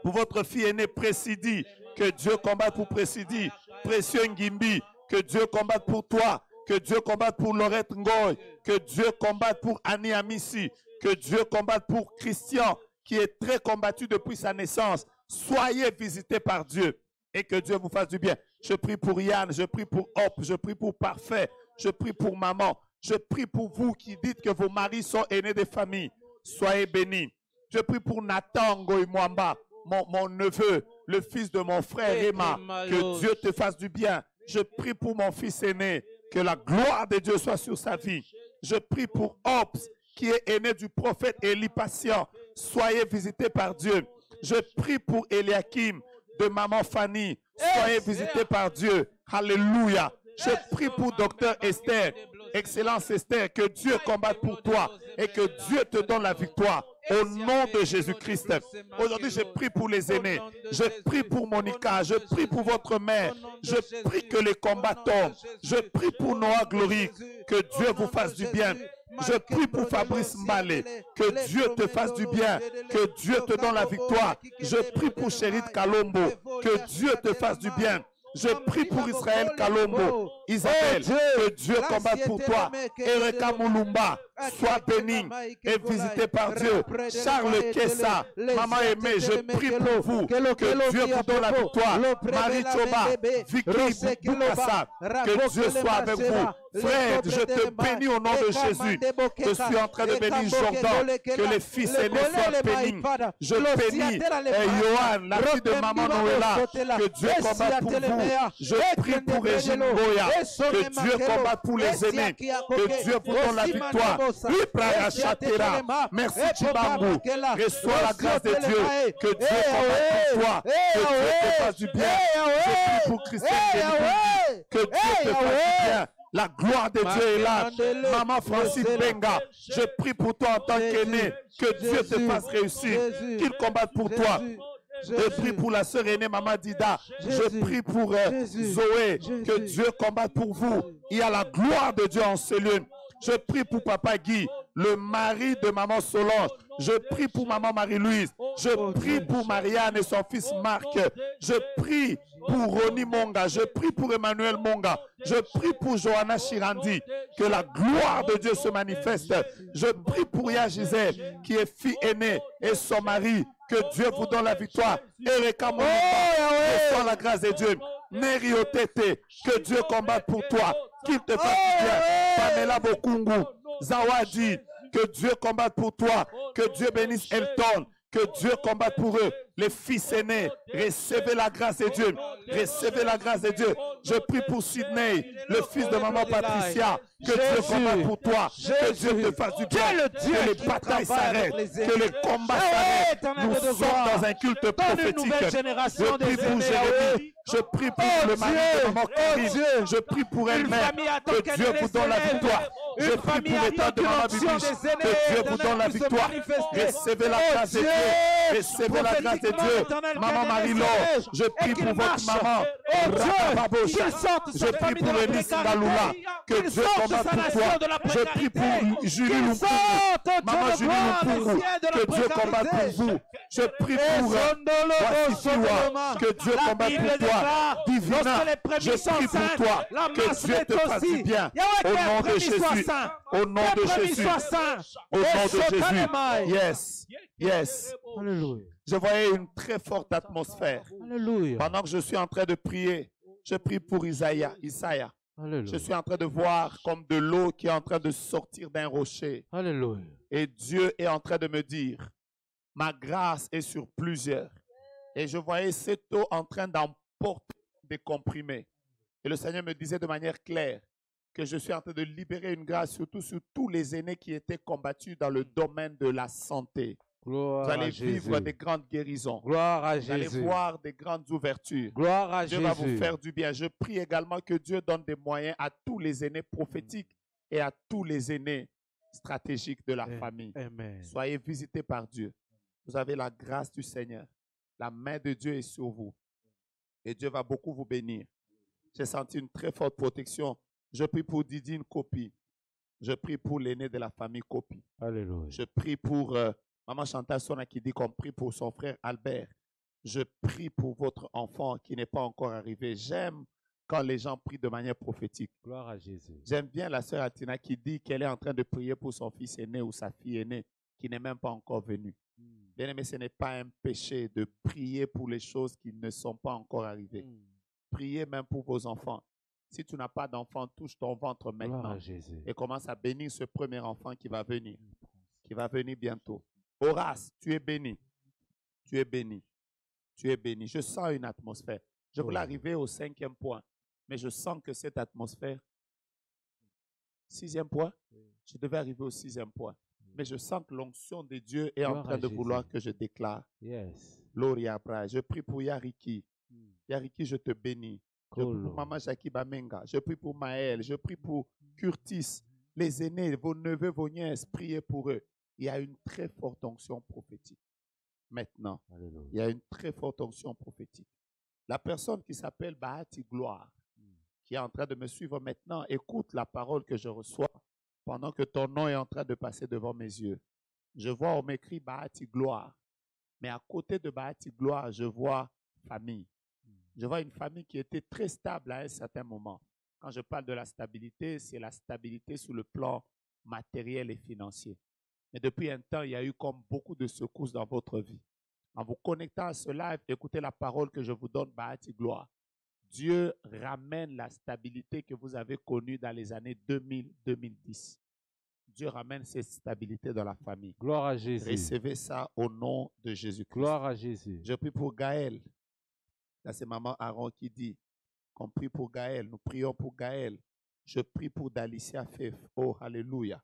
pour votre fille aînée Précidi. Que Dieu combatte pour Précidi. Précieux Ngimbi. Que Dieu combatte pour toi. Que Dieu combatte pour Laurette Ngoy. Que Dieu combatte pour Annie Amissi. Que Dieu combatte pour Christian, qui est très combattu depuis sa naissance. Soyez visités par Dieu et que Dieu vous fasse du bien. Je prie pour Yann, je prie pour Hop, je prie pour Parfait, je prie pour Maman. Je prie pour vous qui dites que vos maris sont aînés des familles. Soyez bénis. Je prie pour Nathan Ngoy Mwamba, mon neveu, le fils de mon frère Emma. Que Dieu te fasse du bien. Je prie pour mon fils aîné, que la gloire de Dieu soit sur sa vie. Je prie pour Hop, qui est aîné du prophète Élie Patient. Soyez visités par Dieu. Je prie pour Eliakim de maman Fanny. Soyez visités par Dieu. Alléluia. Je prie pour docteur Esther. Excellence Esther, que Dieu combatte pour toi et que Dieu te donne la victoire. Au nom de Jésus-Christ. Aujourd'hui, je prie pour les aînés. Je prie pour Monica. Je prie pour votre mère. Je prie que les combats tombent. Je prie pour Noah Glory. Que Dieu vous fasse du bien. Je prie pour Fabrice Malé, que Dieu te fasse du bien, que Dieu te donne la victoire. Je prie pour Chérit Kalombo, que Dieu te fasse du bien. Je prie pour Israël Kalombo, Isabelle, que Dieu combatte pour toi. Ereka Moulumba, sois béni et visité par Dieu. Charles Kessa, maman aimée, je prie pour vous, que Dieu vous donne la victoire. Marie Choba, Vicky Boukassa, que Dieu soit avec vous. Fred, je te bénis au nom de Jésus. Je suis en train de bénir Jordan, que les fils aînés soient bénis. Je bénis Johan, la fille de maman Noëlla, que Dieu combatte pour vous. Je prie pour Régine Boya, que Dieu combatte pour les aînés, que Dieu vous donne la victoire. Merci Chibambu, reçois la grâce de Dieu, que Dieu combatte pour toi, que Dieu te fasse du bien. Je prie pour Christine, que Dieu te fasse du bien. La gloire de Dieu est là. Maman Francis Benga, je prie pour toi en tant qu'aîné, que Dieu te fasse réussir, qu'il combatte pour toi. Je prie pour la sœur aînée Maman Dida. Je prie pour Zoé, que Dieu combatte pour vous. Il y a la gloire de Dieu en ce lieu. Je prie pour Papa Guy, le mari de maman Solange. Je prie pour maman Marie-Louise. Je prie pour Marianne et son fils Marc. Je prie pour Ronnie Monga. Je prie pour Emmanuel Monga. Je prie pour Johanna Chirandi. Que la gloire de Dieu se manifeste. Je prie pour Ya Gisèle, qui est fille aînée, et son mari. Que Dieu vous donne la victoire. Erika Monica, reçois la grâce de Dieu. Neri Otete, que Dieu combatte pour toi. Qu'il te fasse du bien. Pamela Bokungu, Zawadi, que Dieu combatte pour toi. Que Dieu bénisse Elton. Que Dieu combatte pour eux. Les fils aînés, recevez la grâce de Dieu. Recevez la grâce de Dieu. Je prie pour Sydney, le fils de maman Patricia. Que Dieu combatte pour toi. Que Dieu te fasse du bien. Que les batailles s'arrêtent. Que les combats s'arrêtent. Nous sommes dans un culte prophétique. Je prie pour Jérémie. Je prie pour le mari de maman Karine. Je prie pour elle-même. Que Dieu vous donne la victoire. Je prie pour l'état de maman Bibiche. Que Dieu vous donne la victoire. Recevez la grâce de Dieu. Recevez la grâce de Dieu. Maman Marie-Laure, je prie pour votre maman. Je prie pour Elis Galula. Que Dieu combatte pour toi. Je prie pour Julie Lumpungu. Maman Julie Lumpungu. Que Dieu combatte pour vous. Je prie pour Wassifiwa. Que Dieu combatte pour toi. Divina, je prie pour toi. Que Dieu te fasse du bien. Au nom de Jésus. Au nom de Jésus. Au nom de Jésus. Yes. Yes. Alléluia. Je voyais une très forte atmosphère. Alléluia. Pendant que je suis en train de prier, je prie pour Isaïa. Alléluia. Je suis en train de voir comme de l'eau qui est en train de sortir d'un rocher. Alléluia. Et Dieu est en train de me dire, ma grâce est sur plusieurs. Et je voyais cette eau en train d'emporter des comprimés. Et le Seigneur me disait de manière claire que je suis en train de libérer une grâce, surtout sur tous les aînés qui étaient combattus dans le domaine de la santé. Gloire Vous allez à vivre Jésus. des grandes guérisons. Gloire à Vous allez Jésus. voir des grandes ouvertures. Gloire à Dieu Jésus. va vous faire du bien. Je prie également que Dieu donne des moyens à tous les aînés prophétiques et à tous les aînés stratégiques de la famille. Amen. Soyez visités par Dieu. Vous avez la grâce du Seigneur. La main de Dieu est sur vous. Et Dieu va beaucoup vous bénir. J'ai senti une très forte protection. Je prie pour Didine Kopi. Je prie pour l'aîné de la famille Kopi. Alléluia. Je prie pour Maman Chantal Sona qui dit qu'on prie pour son frère Albert. Je prie pour votre enfant qui n'est pas encore arrivé. J'aime quand les gens prient de manière prophétique. Gloire à Jésus. J'aime bien la sœur Atina qui dit qu'elle est en train de prier pour son fils aîné ou sa fille aînée qui n'est même pas encore venue. Bien aimé, ce n'est pas un péché de prier pour les choses qui ne sont pas encore arrivées. Priez même pour vos enfants. Si tu n'as pas d'enfant, touche ton ventre Gloire maintenant à Jésus. et commence à bénir ce premier enfant qui va venir bientôt. Horace, tu es béni. Tu es béni. Tu es béni. Je sens une atmosphère. Je voulais arriver au 5e point, mais je sens que cette atmosphère, 6e point, je devais arriver au 6e point. Mais je sens que l'onction de Dieu est en train de vouloir que je déclare. Yes. Gloria Bra. Je prie pour Yariki. Yariki, je te bénis. Je prie pour Maman Jackie Bamenga. Je prie pour Maël. Je prie pour Curtis. Les aînés, vos neveux, vos nièces, priez pour eux. Il y a une très forte onction prophétique. Maintenant, Alléluia. il y a une très forte onction prophétique. La personne qui s'appelle Bahati Gloire, qui est en train de me suivre maintenant, écoute la parole que je reçois pendant que ton nom est en train de passer devant mes yeux. Je vois, on m'écrit Bahati Gloire. Mais à côté de Bahati Gloire, je vois famille. Je vois une famille qui était très stable à un certain moment. Quand je parle de la stabilité, c'est la stabilité sur le plan matériel et financier. Mais depuis un temps, il y a eu comme beaucoup de secousses dans votre vie. En vous connectant à ce live, écoutez la parole que je vous donne, Bahati Gloire. Dieu ramène la stabilité que vous avez connue dans les années 2000-2010. Dieu ramène cette stabilité dans la famille. Gloire à Jésus. Recevez ça au nom de Jésus-Christ. Gloire à Jésus. Je prie pour Gaël. Là, c'est maman Aaron qui dit qu'on prie pour Gaël. Nous prions pour Gaël. Je prie pour Dalicia Fef. Oh, alléluia.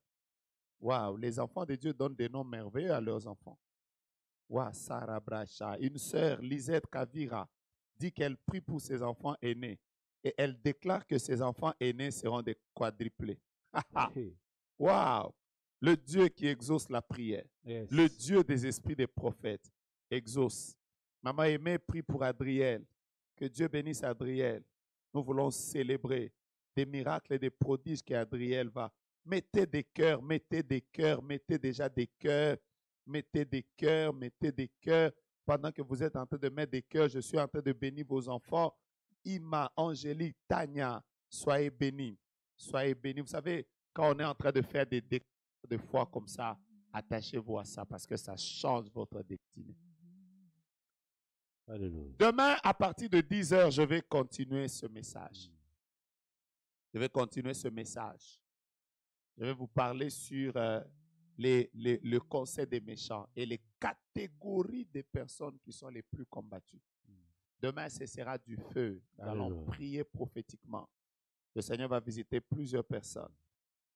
Waouh, les enfants de Dieu donnent des noms merveilleux à leurs enfants. Waouh, Sarah Bracha. Une sœur, Lisette Kavira, dit qu'elle prie pour ses enfants aînés. Et elle déclare que ses enfants aînés seront des quadruplés. Waouh, le Dieu qui exauce la prière. Yes. Le Dieu des esprits des prophètes exauce. Maman Aimée prie pour Adriel. Que Dieu bénisse Adriel. Nous voulons célébrer des miracles et des prodiges qu'Adriel va Mettez des cœurs, mettez des cœurs, mettez déjà des cœurs, mettez des cœurs, mettez des cœurs. Pendant que vous êtes en train de mettre des cœurs, je suis en train de bénir vos enfants. Ima, Angélique, Tania, soyez bénis. Soyez bénis. Vous savez, quand on est en train de faire des déclarations de foi comme ça, attachez-vous à ça parce que ça change votre destinée. Alléluia. Demain, à partir de 10 heures, je vais continuer ce message. Je vais continuer ce message. Je vais vous parler sur le conseil des méchants et les catégories des personnes qui sont les plus combattues. Demain, ce sera du feu. Nous allons prier prophétiquement. Le Seigneur va visiter plusieurs personnes.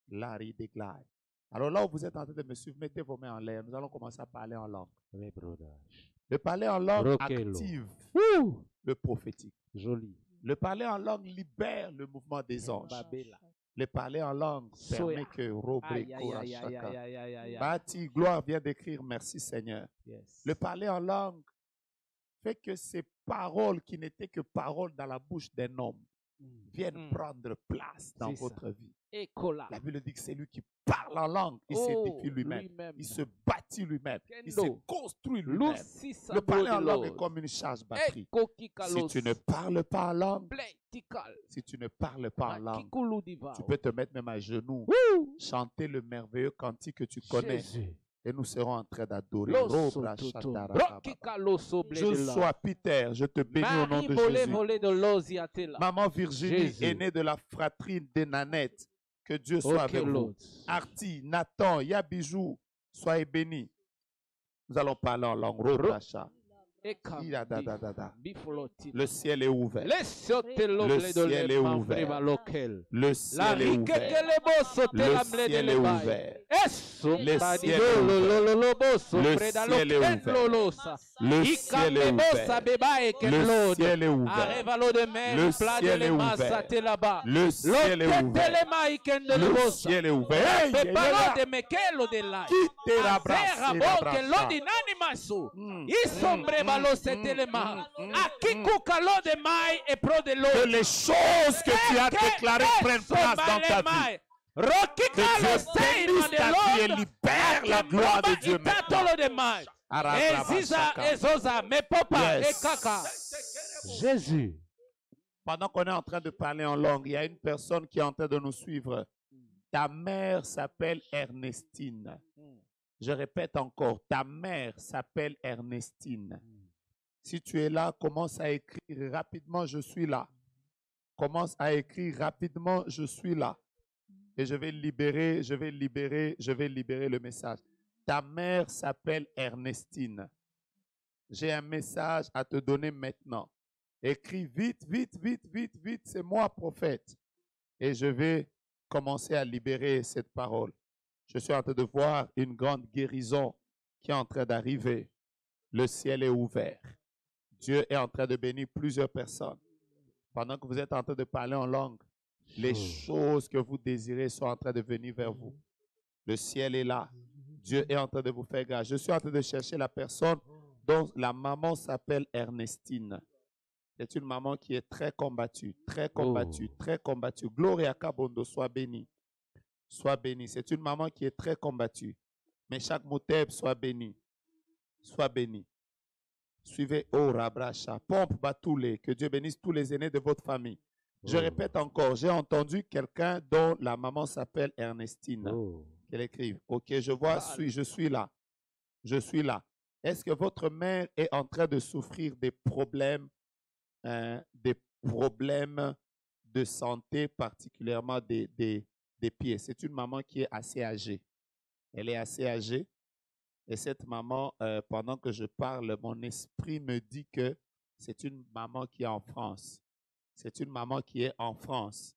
Larry Deglay. Alors là où vous êtes en train de me suivre, mettez vos mains en l'air. Nous allons commencer à parler en langue. Le parler en langue active le prophétique. Joli. Le parler en langue libère le mouvement des anges. Le parler en langue permet que Bati, gloire vient d'écrire merci Seigneur. Yes. Le parler en langue fait que ces paroles qui n'étaient que paroles dans la bouche d'un homme viennent prendre place dans votre vie. La Bible dit que c'est lui qui parle en langue, il s'édifie lui-même, il se bâtit lui-même, il se construit lui-même. Le parler en langue est comme une charge batterie. Si tu ne parles pas en langue, si tu ne parles pas en langue, tu peux te mettre même à genoux, chanter le merveilleux cantique que tu connais. Jésus. Et nous serons en train d'adorer. Joshua Peter, je te bénis au nom de Jésus. Maman Virginie, aînée de la fratrie de Nanette, que Dieu soit avec vous. Arti, Nathan, Yabijou, soyez bénis. Nous allons parler en langue. Le ciel est ouvert. Le ciel est ouvert. Le ciel est ouvert. Le ciel est ouvert. Le ciel est ouvert. Le ciel est ouvert. Le ciel est ouvert. Le ciel est ouvert. Le ciel est ouvert. Le ciel est ouvert. Le ciel est ouvert. Que les choses que tu as déclarées prennent place dans ta vie. Que Dieu bénisse ta vie et libère la gloire de Dieu maintenant. Yes. Jésus. Pendant qu'on est en train de parler en langue, il y a une personne qui est en train de nous suivre. Ta mère s'appelle Ernestine. Je répète encore, ta mère s'appelle Ernestine. Si tu es là, commence à écrire rapidement, je suis là. Commence à écrire rapidement, je suis là. Et je vais libérer le message. Ta mère s'appelle Ernestine. J'ai un message à te donner maintenant. Écris vite, vite, vite, vite, vite. C'est moi, prophète. Et je vais commencer à libérer cette parole. Je suis en train de voir une grande guérison qui est en train d'arriver. Le ciel est ouvert. Dieu est en train de bénir plusieurs personnes. Pendant que vous êtes en train de parler en langue, les choses que vous désirez sont en train de venir vers vous. Le ciel est là. Dieu est en train de vous faire grâce. Je suis en train de chercher la personne dont la maman s'appelle Ernestine. C'est une maman qui est très combattue, très combattue, très combattue. Gloria Kabondo, sois bénie. Sois béni. C'est une maman qui est très combattue. Mais chaque moteb soit béni. Sois béni. Suivez Rabracha. Pompe Batoulé. Que Dieu bénisse tous les aînés de votre famille. Je répète encore, j'ai entendu quelqu'un dont la maman s'appelle Ernestine. Qu'elle écrive. Ok, je vois, je suis là. Je suis là. Est-ce que votre mère est en train de souffrir des problèmes de santé, particulièrement des pieds? C'est une maman qui est assez âgée. Elle est assez âgée. Et cette maman, pendant que je parle, mon esprit me dit que c'est une maman qui est en France. C'est une maman qui est en France.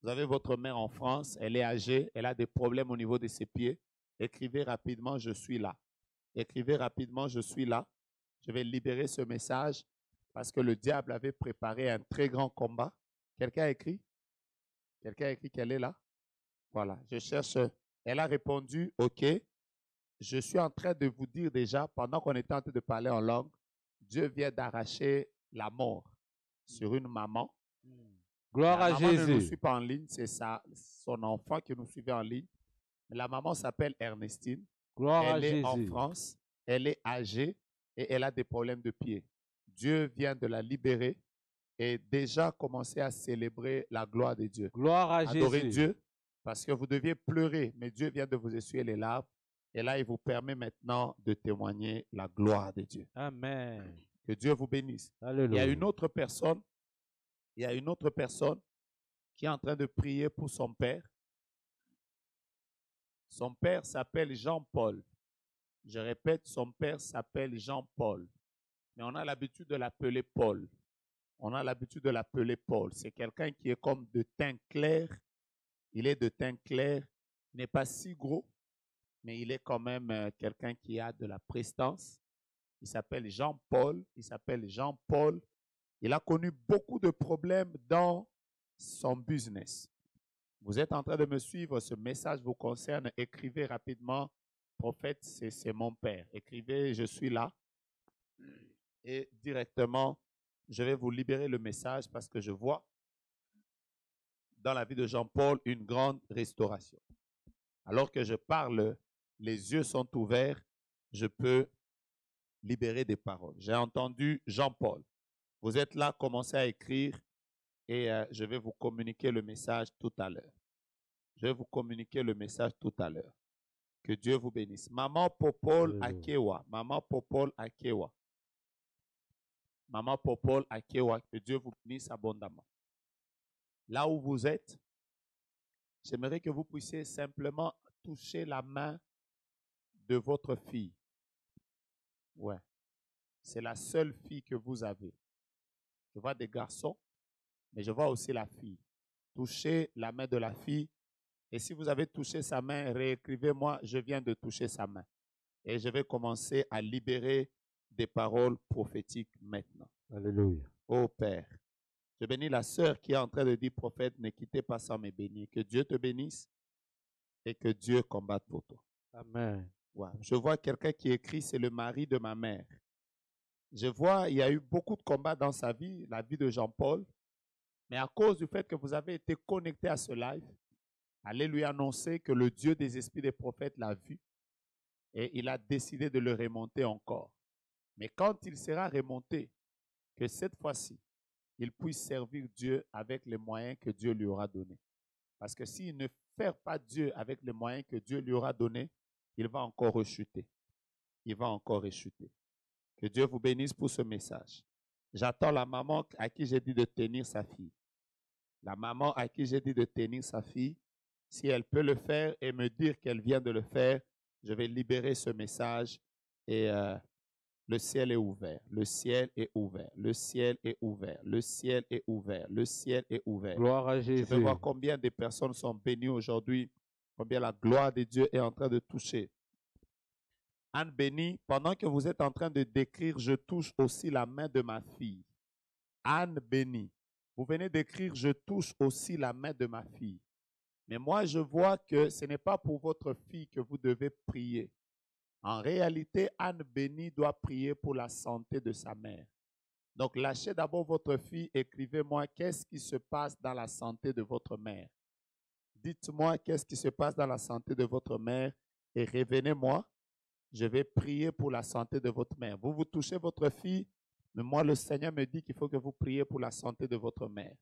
Vous avez votre mère en France, elle est âgée, elle a des problèmes au niveau de ses pieds. Écrivez rapidement, je suis là. Écrivez rapidement, je suis là. Je vais libérer ce message parce que le diable avait préparé un très grand combat. Quelqu'un a écrit? Quelqu'un a écrit qu'elle est là? Voilà, je cherche. Elle a répondu, OK. Je suis en train de vous dire déjà, pendant qu'on était en train de parler en langue, Dieu vient d'arracher la mort sur une maman. Gloire à Jésus. Ne nous suit pas en ligne, c'est son enfant qui nous suivait en ligne. La maman s'appelle Ernestine. Gloire à Elle est en Jésus. France. Elle est âgée et elle a des problèmes de pied. Dieu vient de la libérer et déjà commencer à célébrer la gloire de Dieu. Gloire à Adorez Jésus. Dieu parce que vous deviez pleurer, mais Dieu vient de vous essuyer les larmes. Et là, il vous permet maintenant de témoigner la gloire de Dieu. Amen. Que Dieu vous bénisse. Alléluia. Il y a une autre personne qui est en train de prier pour son père. Son père s'appelle Jean-Paul. Je répète, son père s'appelle Jean-Paul. Mais on a l'habitude de l'appeler Paul. On a l'habitude de l'appeler Paul. C'est quelqu'un qui est comme de teint clair. Il est de teint clair. Il n'est pas si gros, mais il est quand même quelqu'un qui a de la prestance. Il s'appelle Jean-Paul. Il a connu beaucoup de problèmes dans son business. Vous êtes en train de me suivre, ce message vous concerne. Écrivez rapidement, prophète, c'est mon père. Écrivez, je suis là. Et directement, je vais vous libérer le message parce que je vois dans la vie de Jean-Paul une grande restauration. Alors que je parle, les yeux sont ouverts, je peux libérer des paroles. J'ai entendu Jean-Paul. Vous êtes là, commencez à écrire et je vais vous communiquer le message tout à l'heure. Je vais vous communiquer le message tout à l'heure. Que Dieu vous bénisse. Maman Popol Akewa. Maman Popol Akewa. Maman Popol Akewa. Que Dieu vous bénisse abondamment. Là où vous êtes, j'aimerais que vous puissiez simplement toucher la main de votre fille. Ouais. C'est la seule fille que vous avez. Je vois des garçons, mais je vois aussi la fille. Touchez la main de la fille. Et si vous avez touché sa main, réécrivez-moi, je viens de toucher sa main. Et je vais commencer à libérer des paroles prophétiques maintenant. Alléluia. Ô Père, je bénis la sœur qui est en train de dire, prophète, ne quittez pas sans me bénir. Que Dieu te bénisse et que Dieu combatte pour toi. Amen. Wow. Je vois quelqu'un qui écrit, c'est le mari de ma mère. Je vois, il y a eu beaucoup de combats dans sa vie, la vie de Jean-Paul. Mais à cause du fait que vous avez été connecté à ce live, allez lui annoncer que le Dieu des esprits des prophètes l'a vu et il a décidé de le remonter encore. Mais quand il sera remonté, que cette fois-ci, il puisse servir Dieu avec les moyens que Dieu lui aura donnés. Parce que s'il ne fait pas Dieu avec les moyens que Dieu lui aura donnés, il va encore rechuter. Il va encore rechuter. Que Dieu vous bénisse pour ce message. J'attends la maman à qui j'ai dit de tenir sa fille. La maman à qui j'ai dit de tenir sa fille, si elle peut le faire et me dire qu'elle vient de le faire, je vais libérer ce message et le ciel est ouvert. Le ciel est ouvert. Le ciel est ouvert. Le ciel est ouvert. Le ciel est ouvert. Gloire à Jésus. Je veux voir combien de personnes sont bénies aujourd'hui, combien la gloire de Dieu est en train de toucher. Anne bénie, pendant que vous êtes en train de décrire, je touche aussi la main de ma fille. Anne bénie, vous venez d'écrire, je touche aussi la main de ma fille. Mais moi, je vois que ce n'est pas pour votre fille que vous devez prier. En réalité, Anne bénie doit prier pour la santé de sa mère. Donc, lâchez d'abord votre fille, écrivez-moi qu'est-ce qui se passe dans la santé de votre mère. Dites-moi qu'est-ce qui se passe dans la santé de votre mère et revenez-moi. Je vais prier pour la santé de votre mère. Vous touchez votre fille, mais moi, le Seigneur me dit qu'il faut que vous priez pour la santé de votre mère.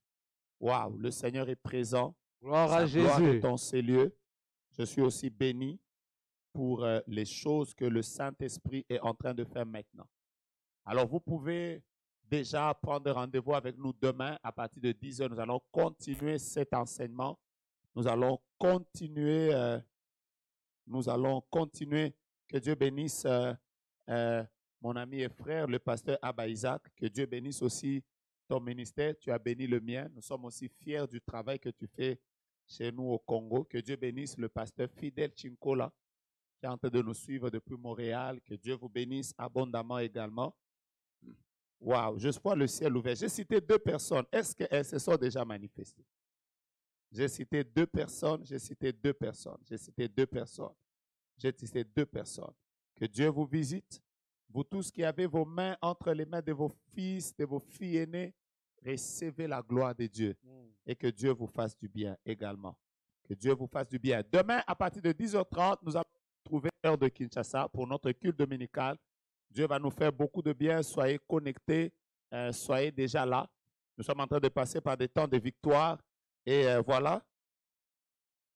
Waouh, le Seigneur est présent. Gloire à Jésus. Gloire est dans ces lieux. Je suis aussi béni pour les choses que le Saint-Esprit est en train de faire maintenant. Alors, vous pouvez déjà prendre rendez-vous avec nous demain à partir de 10h. Nous allons continuer cet enseignement. Nous allons continuer. Que Dieu bénisse mon ami et frère, le pasteur Abba Isaac. Que Dieu bénisse aussi ton ministère. Tu as béni le mien. Nous sommes aussi fiers du travail que tu fais chez nous au Congo. Que Dieu bénisse le pasteur Fidel Chinkola qui est en train de nous suivre depuis Montréal. Que Dieu vous bénisse abondamment également. Waouh, je vois le ciel ouvert. J'ai cité 2 personnes. Est-ce qu'elles se sont déjà manifestées? J'ai cité 2 personnes. Que Dieu vous visite. Vous tous qui avez vos mains entre les mains de vos fils, de vos filles aînées, recevez la gloire de Dieu et que Dieu vous fasse du bien également. Que Dieu vous fasse du bien. Demain, à partir de 10h30, nous allons trouver l'heure de Kinshasa pour notre culte dominical. Dieu va nous faire beaucoup de bien. Soyez connectés, soyez déjà là. Nous sommes en train de passer par des temps de victoire. Et voilà.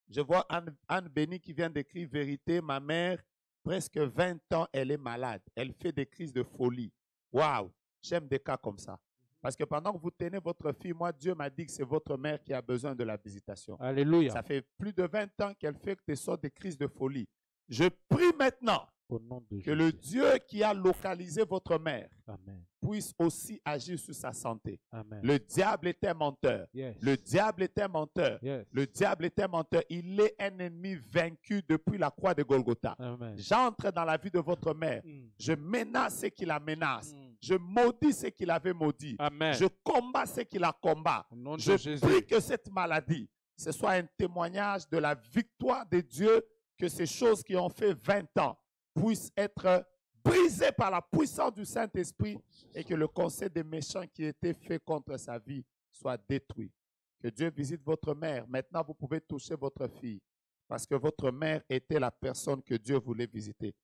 Je vois Anne Béni qui vient d'écrire vérité. Ma mère, presque 20 ans, elle est malade. Elle fait des crises de folie. Waouh! J'aime des cas comme ça. Parce que pendant que vous tenez votre fille, moi, Dieu m'a dit que c'est votre mère qui a besoin de la visitation. Alléluia. Ça fait plus de 20 ans qu'elle fait des sortes de crises de folie. Je prie maintenant Au nom de que le Jésus. Dieu qui a localisé votre mère Amen. puisse aussi agir sur sa santé. Amen. Le diable est un menteur. Yes. Le diable est un menteur. Yes. Le diable est un menteur. Il est un ennemi vaincu depuis la croix de Golgotha. Amen. J'entre dans la vie de votre mère. Mm. Je menace ce qui la menace. Mm. Je maudis ce qu'il avait maudit. Amen. Je combats ce qui la combat. Au nom de Je Jésus. prie que cette maladie, ce soit un témoignage de la victoire de Dieu, que ces choses qui ont fait 20 ans puissent être brisées par la puissance du Saint-Esprit et que le conseil des méchants qui était fait contre sa vie soit détruit. Que Dieu visite votre mère. Maintenant, vous pouvez toucher votre fille parce que votre mère était la personne que Dieu voulait visiter.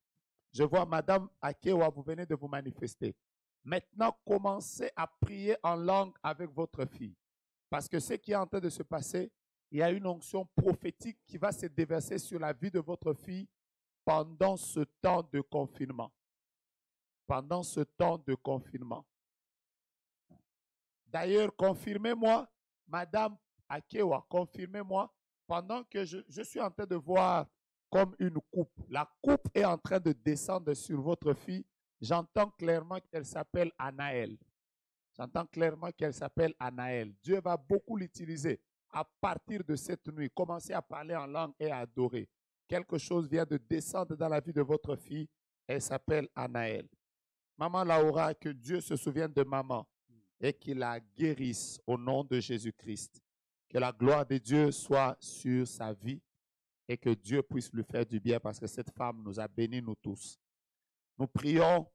Je vois Madame Akewa, vous venez de vous manifester. Maintenant, commencez à prier en langue avec votre fille. Parce que ce qui est en train de se passer, il y a une onction prophétique qui va se déverser sur la vie de votre fille pendant ce temps de confinement. Pendant ce temps de confinement. D'ailleurs, confirmez-moi, Madame Akewa, confirmez-moi, pendant que je suis en train de voir comme une coupe. La coupe est en train de descendre sur votre fille. J'entends clairement qu'elle s'appelle Anaël. J'entends clairement qu'elle s'appelle Anaël. Dieu va beaucoup l'utiliser. À partir de cette nuit, commencez à parler en langue et à adorer. Quelque chose vient de descendre dans la vie de votre fille. Elle s'appelle Anaël. Maman Laura, que Dieu se souvienne de maman et qu'il la guérisse au nom de Jésus-Christ. Que la gloire de Dieu soit sur sa vie et que Dieu puisse lui faire du bien parce que cette femme nous a bénis, nous tous. Nous prions.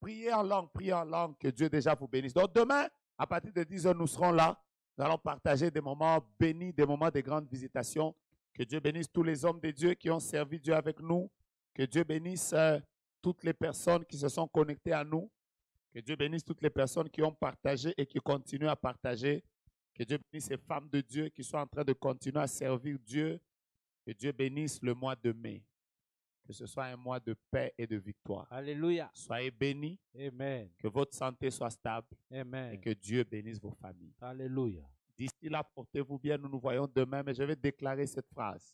Priez en langue, que Dieu déjà vous bénisse. Donc demain, à partir de 10h, nous serons là. Nous allons partager des moments bénis, des moments de grandes visitations. Que Dieu bénisse tous les hommes de Dieu qui ont servi Dieu avec nous. Que Dieu bénisse toutes les personnes qui se sont connectées à nous. Que Dieu bénisse toutes les personnes qui ont partagé et qui continuent à partager. Que Dieu bénisse ces femmes de Dieu qui sont en train de continuer à servir Dieu. Que Dieu bénisse le mois de mai. Que ce soit un mois de paix et de victoire. Alléluia. Soyez bénis. Amen. Que votre santé soit stable. Amen. Et que Dieu bénisse vos familles. Alléluia. D'ici là, portez-vous bien. Nous nous voyons demain. Mais je vais déclarer cette phrase.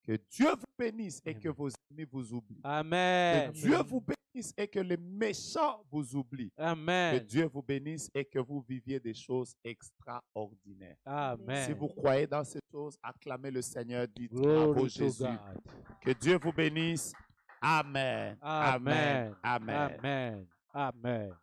Que Dieu vous bénisse et que vos ennemis vous oublient. Amen. Que Dieu vous bénisse et que les méchants vous oublient. Amen. Que Dieu vous bénisse et que vous viviez des choses extraordinaires. Amen. Si vous croyez dans ces choses, acclamez le Seigneur. Dites Glory bravo to Jésus. God. Que Dieu vous bénisse. Amen. Amen. Amen. Amen. Amen. Amen.